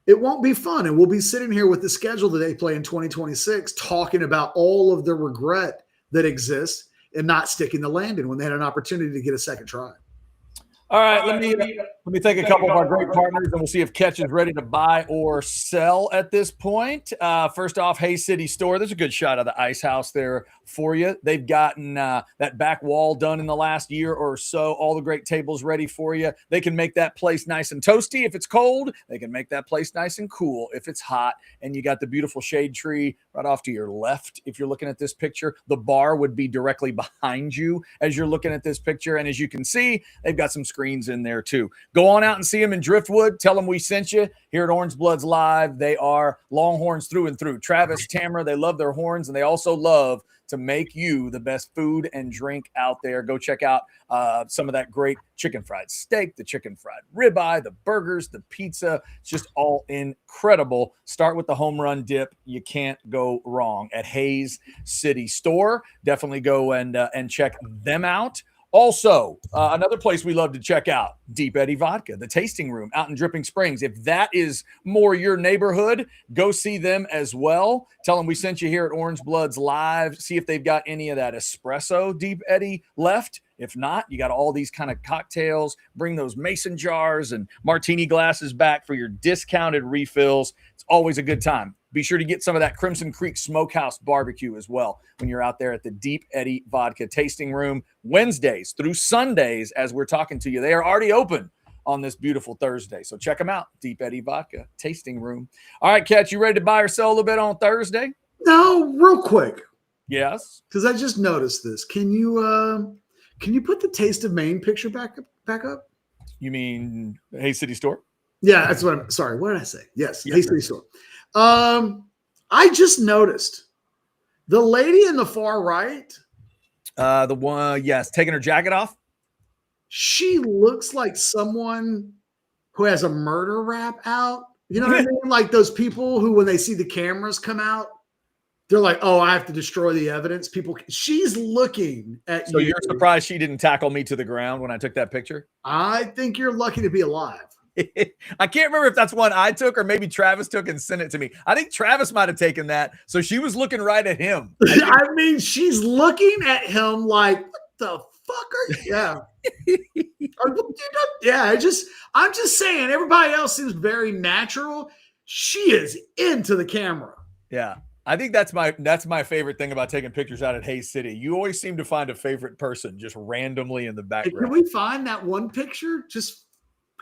it won't be fun. And we'll be sitting here with the schedule that they play in 2026 talking about all of the regret that exists and not sticking the landing when they had an opportunity to get a second try. All right, let me thank a couple of our great partners, and we'll see if Ketch is ready to buy or sell at this point. First off, Hayes City Store. There's a good shot of the ice house there for you. They've gotten that back wall done in the last year or so. All the great tables ready for you. They can make that place nice and toasty if it's cold. They can make that place nice and cool if it's hot. And you got the beautiful shade tree right off to your left. If you're looking at this picture, the bar would be directly behind you as you're looking at this picture. And as you can see, they've got some screens in there too. Go on out and see them in Driftwood. Tell them we sent you here at Orange Bloods Live. They are Longhorns through and through. Travis, Tamara, they love their horns, and they also love to make you the best food and drink out there. Go check out some of that great chicken fried steak, the chicken fried ribeye, the burgers, the pizza. It's just all incredible. Start with the home run dip. You can't go wrong at Hayes City Store. Definitely go and check them out. Also, another place we love to check out, Deep Eddy Vodka, the tasting room out in Dripping Springs. If that is more your neighborhood, go see them as well. Tell them we sent you here at Orange Bloods Live. See if they've got any of that espresso Deep Eddy left. If not, you got all these kind of cocktails. Bring those mason jars and martini glasses back for your discounted refills. It's always a good time. Be sure to get some of that Crimson Creek Smokehouse barbecue as well when you're out there at the Deep Eddy Vodka Tasting Room Wednesdays through Sundays as we're talking to you. They are already open on this beautiful Thursday. So check them out, Deep Eddy Vodka Tasting Room. All right, Kat, you ready to buy or sell a little bit on Thursday? No, real quick. Yes. Because I just noticed this. Can you put the Taste of Maine picture back up? You mean Hayes City Store? Yeah, that's what I'm sorry. What did I say? Yes, Hayes City Store. I just noticed the lady in the far right. The one, yes, taking her jacket off. She looks like someone who has a murder rap out. You know what I mean? Like those people who, when they see the cameras come out, they're like, "Oh, I have to destroy the evidence." She's looking at you. So you're surprised she didn't tackle me to the ground when I took that picture? I think you're lucky to be alive. I can't remember if that's one I took or maybe Travis took and sent it to me. I think Travis might have taken that. So she was looking right at him. I mean, she's looking at him like, what the fuck are you? Yeah. I'm just saying, everybody else seems very natural. She is into the camera. Yeah. I think that's my favorite thing about taking pictures out at Hayes City. You always seem to find a favorite person just randomly in the background. Can we find that one picture just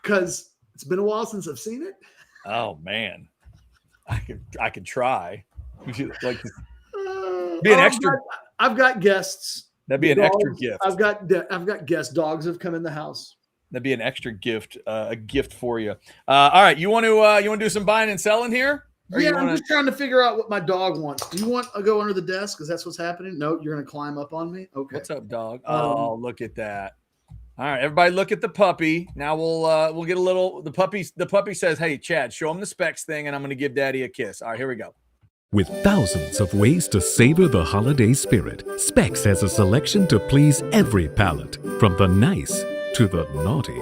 because it's been a while since I've seen it? Oh man, I could try. We should be an extra. I've got guests. That'd be an extra gift. I've got guests. Dogs have come in the house. That'd be an extra gift, a gift for you. All right, you want to do some buying and selling here? Yeah, I'm just trying to figure out what my dog wants. Do you want to go under the desk because that's what's happening? No, you're going to climb up on me. Okay. What's up, dog? Oh, look at that. All right, everybody, look at the puppy. Now we'll get a little. The puppy says, "Hey, Chad, show him the Specs thing, and I'm going to give Daddy a kiss." All right, here we go. With thousands of ways to savor the holiday spirit, Specs has a selection to please every palate, from the nice to the naughty.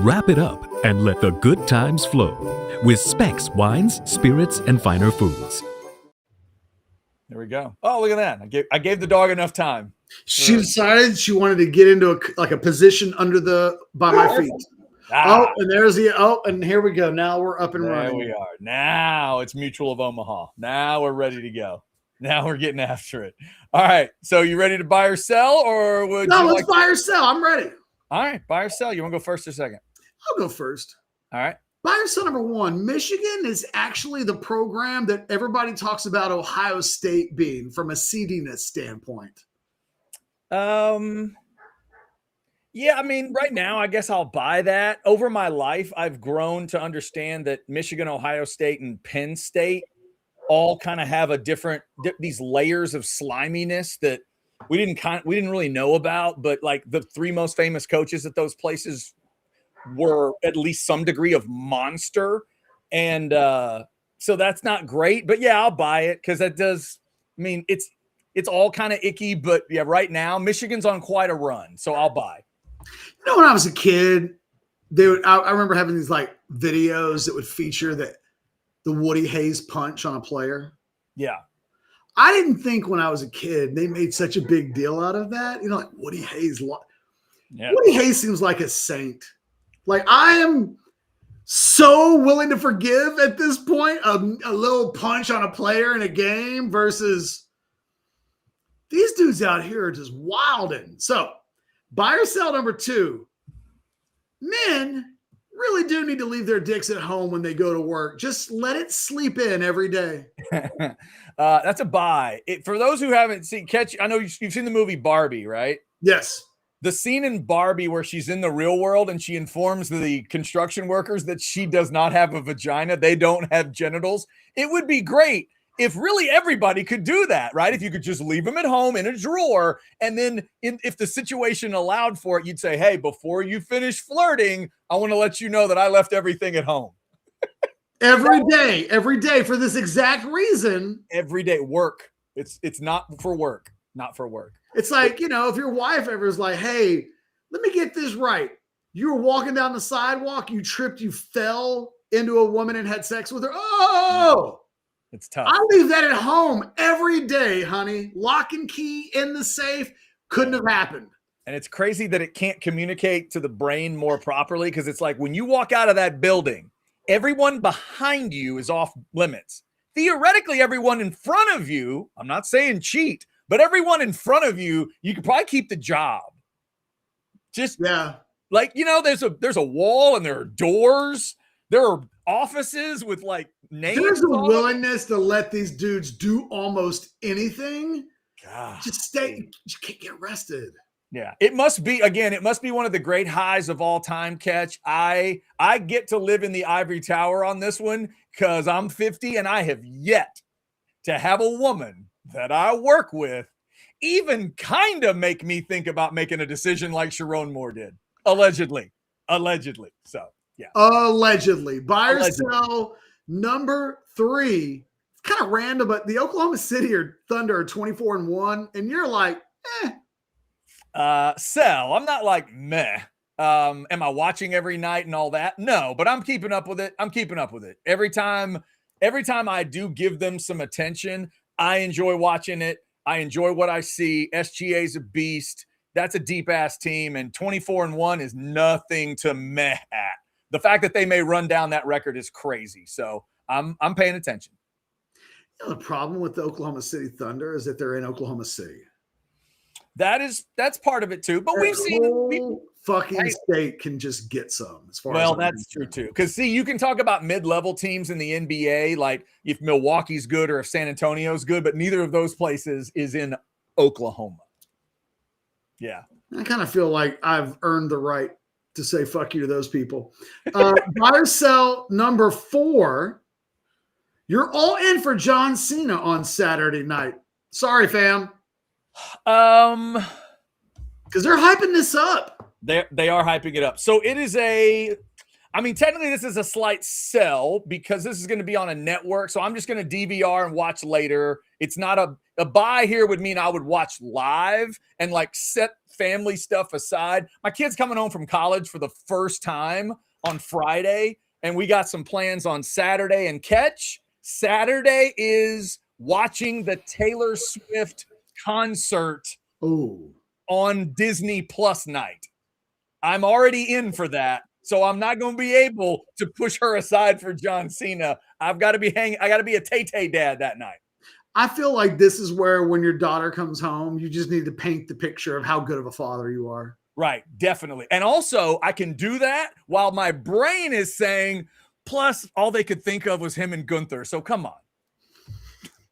Wrap it up and let the good times flow with Specs wines, spirits, and finer foods. There we go. Oh, look at that! I gave the dog enough time. She decided she wanted to get into a position by my feet. And here we go. Now we're up and running. There we are. Now it's Mutual of Omaha. Now we're ready to go. Now we're getting after it. All right. So you ready to buy or sell, or would No, you let's buy or sell. I'm ready. All right, buy or sell. You want to go first or second? I'll go first. All right. Buy or sell number one. Michigan is actually the program that everybody talks about Ohio State being from a seediness standpoint. Yeah, I mean, right now, I guess I'll buy that. Over my life, I've grown to understand that Michigan, Ohio State, and Penn State all kind of have a different these layers of sliminess that we didn't really know about. But like the three most famous coaches at those places were at least some degree of monster, and so that's not great. But yeah, I'll buy it because that does. I mean, it's all kind of icky, but yeah, right now Michigan's on quite a run, so I'll buy. You know, when I was a kid, I remember having these like videos that would feature the Woody Hayes punch on a player. Yeah. I didn't think when I was a kid they made such a big deal out of that. You know, like Woody Hayes. Yeah. Woody Hayes seems like a saint. Like I am so willing to forgive at this point a little punch on a player in a game versus these dudes out here are just wilding. So buy or sell number two. Men really do need to leave their dicks at home when they go to work. Just let it sleep in every day. That's a buy. For those who haven't seen, I know you've seen the movie Barbie, right? Yes. The scene in Barbie where she's in the real world and she informs the construction workers that she does not have a vagina, they don't have genitals. It would be great if really everybody could do that, right? If you could just leave them at home in a drawer, and then if the situation allowed for it, you'd say, hey, before you finish flirting, I want to let you know that I left everything at home. Every day for this exact reason. Every day. Work. It's not for work. Not for work. It's like, you know, if your wife ever is like, hey, let me get this right. You were walking down the sidewalk, you tripped, you fell into a woman and had sex with her. Oh, it's tough. I leave that at home every day, honey. Lock and key in the safe. Couldn't have happened. And it's crazy that it can't communicate to the brain more properly, because it's like when you walk out of that building, everyone behind you is off limits. Theoretically, everyone in front of you, I'm not saying cheat, but everyone in front of you, you could probably keep the job. Just like, you know, there's a wall and there are doors. There are offices with like names. There's a willingness to let these dudes do almost anything. God, just stay. You can't get arrested. Yeah, it must be one of the great highs of all time, Catch. I get to live in the ivory tower on this one because I'm 50 and I have yet to have a woman that I work with even kind of make me think about making a decision like Sharon Moore did. Allegedly. So, yeah. Allegedly. Buy or sell number three. It's kind of random, but the Oklahoma City Thunder are 24-1, and you're like, Sell. I'm not like meh. Am I watching every night and all that? No, but I'm keeping up with it. Every time I do give them some attention, I enjoy watching it. I enjoy what I see. SGA's a beast. That's a deep ass team, and 24-1 is nothing to meh at. The fact that they may run down that record is crazy. So I'm paying attention. You know, the problem with the Oklahoma City Thunder is that they're in Oklahoma City. That's part of it too. But we've seen fucking state can just get some as far as that's true too. Because see, you can talk about mid-level teams in the NBA, like if Milwaukee's good or if San Antonio's good, but neither of those places is in Oklahoma. Yeah. I kind of feel like I've earned the right to say fuck you to those people. Buy or sell number four. You're all in for John Cena on Saturday night. Sorry, fam. Because they're hyping this up. They are hyping it up. So it is technically this is a slight sell because this is going to be on a network. So I'm just going to DVR and watch later. It's not a buy here would mean I would watch live and like set family stuff aside. My kid's coming home from college for the first time on Friday, and we got some plans on Saturday. And Catch, Saturday is watching the Taylor Swift concert on Disney Plus night. I'm already in for that, so I'm not going to be able to push her aside for John Cena. I got to be a Tay-Tay dad that night. I feel like this is where when your daughter comes home, you just need to paint the picture of how good of a father you are. Right, definitely. And also, I can do that while my brain is saying, plus all they could think of was him and Gunther. So come on.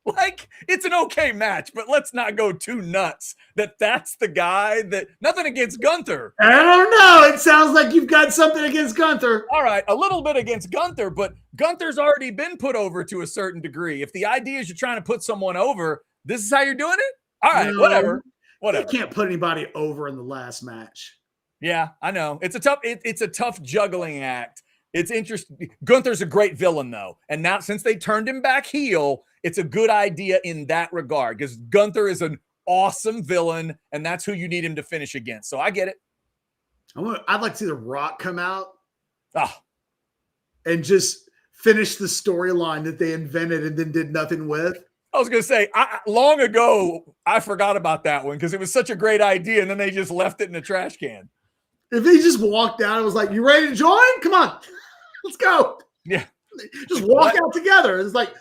Like, it's an okay match, but let's not go too nuts that's the guy that, nothing against Gunther. I don't know. It sounds like you've got something against Gunther. All right, a little bit against Gunther, but Gunther's already been put over to a certain degree. If the idea is you're trying to put someone over, this is how you're doing it? All right, No, whatever. You can't put anybody over in the last match. Yeah, I know. It's a tough juggling act. It's interesting. Gunther's a great villain, though. And now, since they turned him back heel, it's a good idea in that regard because Gunther is an awesome villain, and that's who you need him to finish against. So I get it. I'd like to see The Rock come out and just finish the storyline that they invented and then did nothing with. I was going to say, long ago, I forgot about that one because it was such a great idea, and then they just left it in the trash can. If he just walked out and was like, you ready to join? Come on. Let's go. Yeah. Just walk out together. It's like,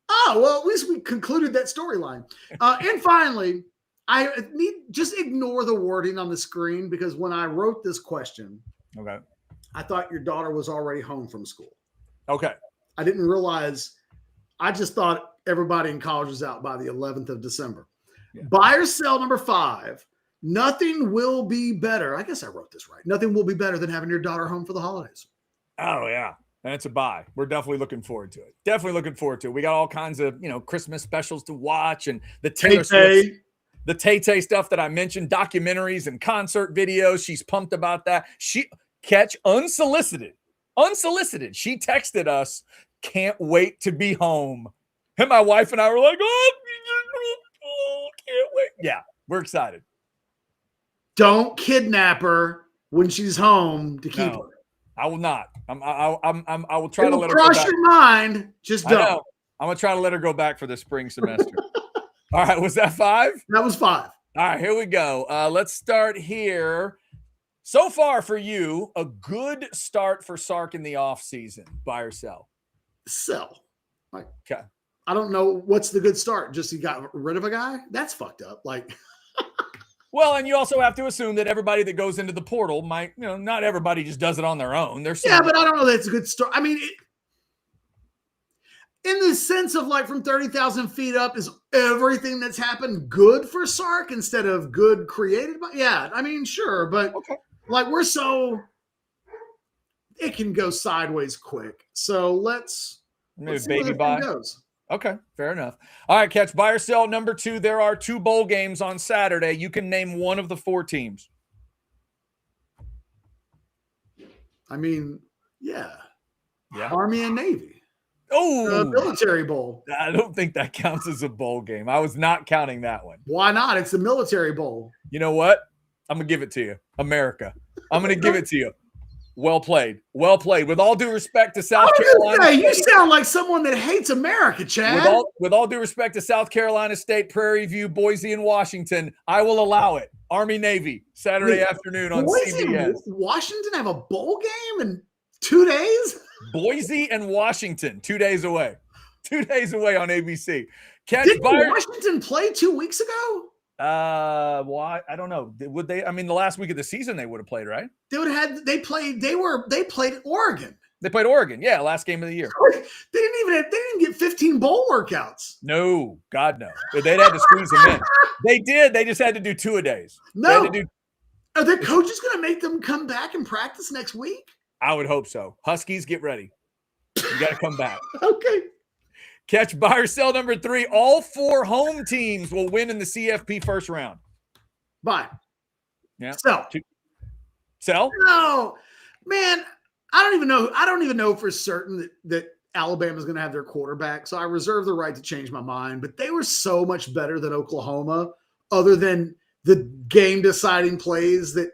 oh, well, at least we concluded that storyline. And finally, I need just ignore the wording on the screen because when I wrote this question, okay, I thought your daughter was already home from school. Okay. I didn't realize, I just thought everybody in college was out by the 11th of December. Yeah. Buy or sell number 5. Nothing will be better. I guess I wrote this right. Nothing will be better than having your daughter home for the holidays. Oh, yeah. That's a buy. We're definitely looking forward to it. Definitely looking forward to it. We got all kinds of, Christmas specials to watch and the Taylor Swift, the Tay-Tay stuff that I mentioned, documentaries and concert videos. She's pumped about that. Unsolicited. She texted us, can't wait to be home. And my wife and I were like, oh, can't wait. Yeah, we're excited. Don't kidnap her when she's home to keep her. I will not. I will try to let her cross your mind. Just don't. I'm gonna try to let her go back for the spring semester. All right, was that 5? That was 5. All right, here we go. Let's start here. So far for you, a good start for Sark in the off season. Buy or sell? Sell. Okay. I don't know what's the good start. Just he got rid of a guy? That's fucked up. Well, and you also have to assume that everybody that goes into the portal might, not everybody just does it on their own. But I don't know that's a good start. I mean, in the sense of from 30,000 feet up, is everything that's happened good for Sark instead of good created? Yeah, I mean, sure. But okay. It can go sideways quick. So let's see baby where the buy. thing goes. Okay, fair enough. All right, Catch, buy or sell number 2. There are 2 bowl games on Saturday. You can name one of the 4 teams. I mean, yeah. Army and Navy. Oh, military bowl. I don't think that counts as a bowl game. I was not counting that one. Why not? It's the military bowl. You know what? I'm going to give it to you. America. I'm going to give it to you. Well played. Well played. With all due respect to South Carolina State, you sound like someone that hates America, Chad. With all due respect to South Carolina State, Prairie View, Boise, and Washington, I will allow it. Army Navy, Saturday afternoon on CBS. Washington have a bowl game in 2 days? Boise and Washington, 2 days away. 2 days away on ABC. Didn't Washington play 2 weeks ago? Why? I don't know. Would they? I mean, the last week of the season they would have played, right? They played Oregon. They played Oregon. Yeah, last game of the year. They didn't get 15 bowl workouts. No, God no. They'd had to squeeze them in. They did. They just had to do 2 a days. No. Are the coaches going to make them come back and practice next week? I would hope so. Huskies, get ready. You got to come back. Okay. Catch, buy or sell number 3. All 4 home teams will win in the CFP first round. Buy. Yeah. Sell. Sell? No, man. I don't even know for certain that Alabama's going to have their quarterback. So I reserve the right to change my mind. But they were so much better than Oklahoma, other than the game deciding plays that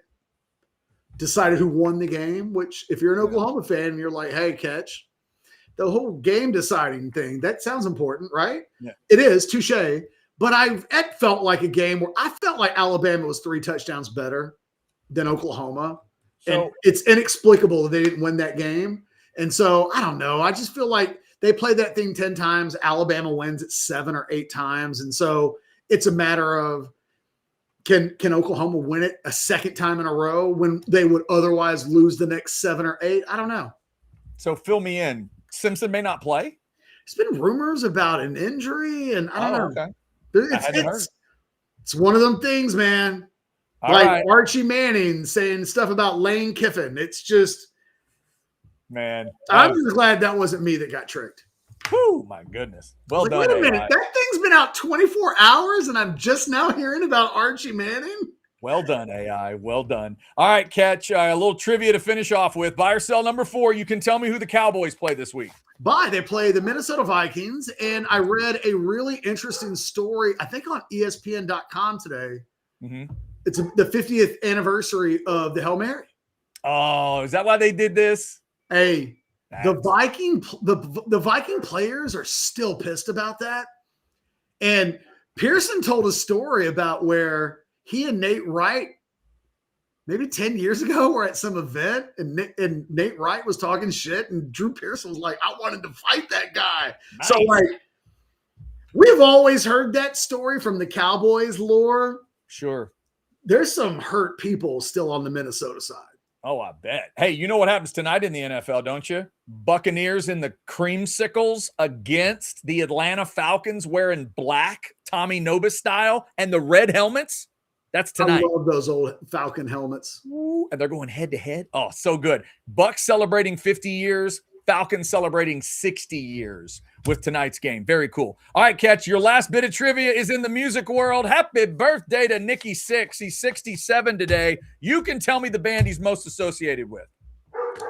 decided who won the game. Which, if you're an Oklahoma fan and you're like, hey, Catch, the whole game deciding thing, that sounds important, right? Yeah. It is, touche. But it felt like a game where I felt like Alabama was 3 touchdowns better than Oklahoma. So, and it's inexplicable that they didn't win that game. And so I don't know. I just feel like they played that thing 10 times. Alabama wins it 7 or 8 times. And so it's a matter of can Oklahoma win it a second time in a row when they would otherwise lose the next 7 or 8? I don't know. So fill me in. Simpson may not play? There's been rumors about an injury, and I don't know. Okay. It's one of them things, man. All like right. Archie Manning saying stuff about Lane Kiffin. It's just, man. I'm just glad that wasn't me that got tricked. Whew, my goodness. Well done. Wait a minute. That thing's been out 24 hours, and I'm just now hearing about Archie Manning? Well done, AI. Well done. All right, Catch. A little trivia to finish off with. Buy or sell number 4. You can tell me who the Cowboys play this week. They play the Minnesota Vikings, and I read a really interesting story, I think on ESPN.com today. Mm-hmm. It's the 50th anniversary of the Hail Mary. Oh, is that why they did this? Hey, the Viking players are still pissed about that. And Pearson told a story about where he and Nate Wright, maybe 10 years ago, were at some event, and Nate Wright was talking shit, and Drew Pearson was like, I wanted to fight that guy. Nice. So, we've always heard that story from the Cowboys lore. Sure. There's some hurt people still on the Minnesota side. Oh, I bet. Hey, you know what happens tonight in the NFL, don't you? Buccaneers in the creamsicles against the Atlanta Falcons wearing black, Tommy Nobis style, and the red helmets. That's tonight. I love those old Falcon helmets. Ooh, and they're going head to head. Oh, so good. Bucs celebrating 50 years. Falcons celebrating 60 years with tonight's game. Very cool. All right, Catch, your last bit of trivia is in the music world. Happy birthday to Nicky Sixx. He's 67 today. You can tell me the band he's most associated with.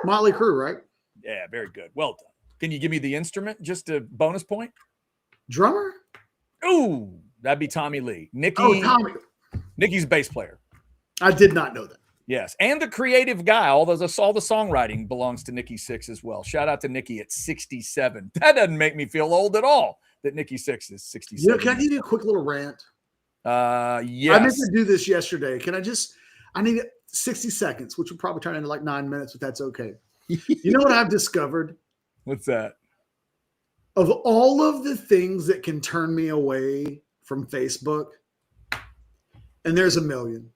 Motley Crue, right? Yeah, very good. Well done. Can you give me the instrument? Just a bonus point? Drummer? Ooh, that'd be Tommy Lee. Tommy. Nicky's bass player. I did not know that. Yes, and the creative guy. All the songwriting belongs to Nicky Sixx as well. Shout out to Nicky at 67. That doesn't make me feel old at all that Nicky Sixx is 67. Can I give you a quick little rant? Yes. I meant to do this yesterday. I need 60 seconds, which will probably turn into like 9 minutes, but that's okay. You know what I've discovered? What's that? Of all of the things that can turn me away from Facebook, and there's a million,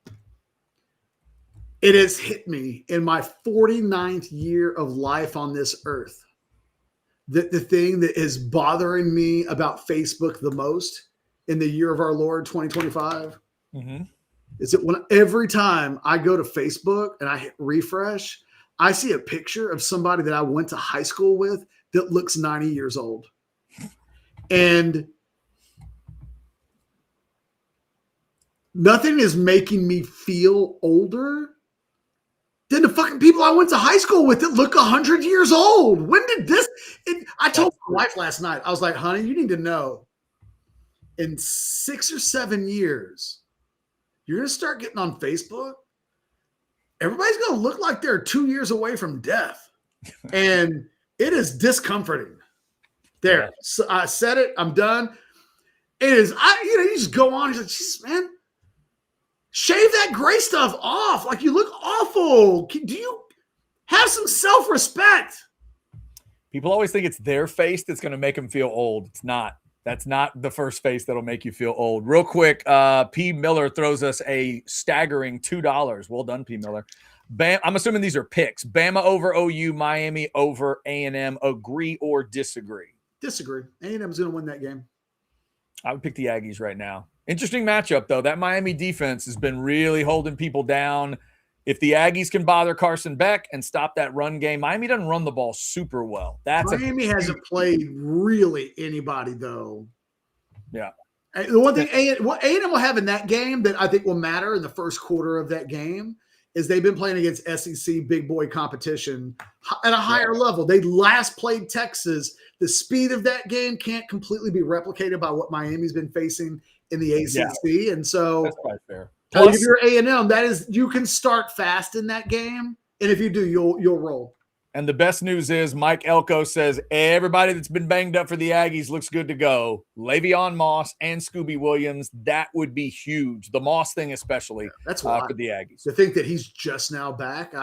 it has hit me in my 49th year of life on this earth that the thing that is bothering me about Facebook the most in the year of our Lord 2025 is that every time I go to Facebook and I hit refresh, I see a picture of somebody that I went to high school with that looks 90 years old. And nothing is making me feel older than the fucking people I went to high school with that look 100 years old. When did this? I told my wife last night, I was like, honey, you need to know in 6 or 7 years, you're going to start getting on Facebook. Everybody's going to look like they're 2 years away from death. And it is discomforting. There. So I said it. I'm done. It is. You just go on. He's like, Jesus, man, shave that gray stuff off. Like, you look awful. Do you have some self-respect? People always think it's their face that's going to make them feel old. It's not. That's not the first face that'll make you feel old. Real quick, P. Miller throws us a staggering $2. Well done, P. Miller. I'm assuming these are picks. Bama over OU, Miami over A&M. Agree or disagree? Disagree. A&M's going to win that game. I would pick the Aggies right now. Interesting matchup, though. That Miami defense has been really holding people down. If the Aggies can bother Carson Beck and stop that run game, Miami doesn't run the ball super well. Miami hasn't played really anybody, though. Yeah. The one thing A&M will have in that game that I think will matter in the first quarter of that game is they've been playing against SEC big boy competition at a higher level. They last played Texas. The speed of that game can't completely be replicated by what Miami's been facing in the ACC. Yeah. And so that's quite fair. Plus, if you're A&M, you can start fast in that game. And if you do, you'll roll. And the best news is Mike Elko says everybody that's been banged up for the Aggies looks good to go. Le'Veon Moss and Scooby Williams, that would be huge. The Moss thing especially That's for the Aggies. To think that he's just now back.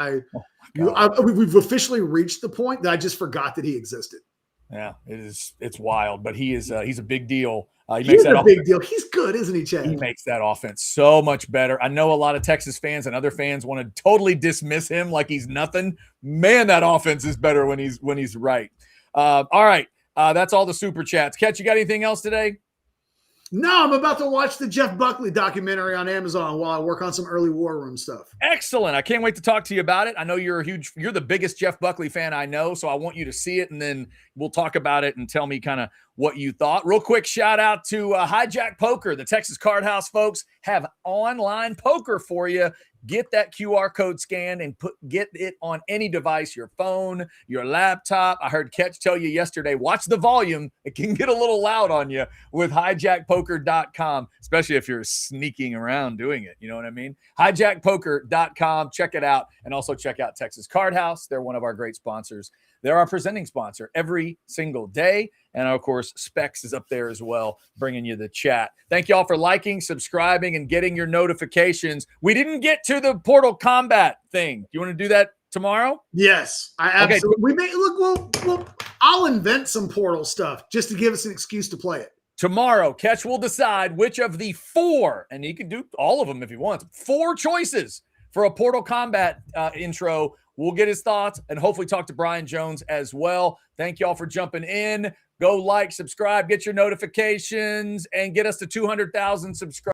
We've officially reached the point that I just forgot that he existed. Yeah, it's wild, but he's a big deal. He makes that a big deal. He's good, isn't he, Chad? He makes that offense so much better. I know a lot of Texas fans and other fans want to totally dismiss him like he's nothing. Man, that offense is better when he's right. All right, that's all the super chats. Ketch, you got anything else today? No, I'm about to watch the Jeff Buckley documentary on Amazon while I work on some early war room stuff. Excellent. I can't wait to talk to you about it. I know you're the biggest Jeff Buckley fan I know, so I want you to see it, and then we'll talk about it and tell me kind of what you thought. Real quick shout out to Hijack Poker. The Texas Card House folks have online poker for you. Get that QR code scanned and get it on any device, your phone, your laptop. I heard Ketch tell you yesterday, watch the volume. It can get a little loud on you with hijackpoker.com, especially if you're sneaking around doing it. You know what I mean? Hijackpoker.com. Check it out. And also check out Texas Card House. They're one of our great sponsors. They're our presenting sponsor every single day. And of course, Specs is up there as well, bringing you the chat. Thank you all for liking, subscribing, and getting your notifications. We didn't get to the Portal Combat thing. You want to do that tomorrow? Yes, I absolutely. Okay. I'll invent some Portal stuff just to give us an excuse to play it. Tomorrow, Ketch will decide which of the 4, and he can do all of them if he wants, 4 choices for a Portal Combat intro. We'll get his thoughts and hopefully talk to Brian Jones as well. Thank you all for jumping in. Go like, subscribe, get your notifications, and get us to 200,000 subscribers.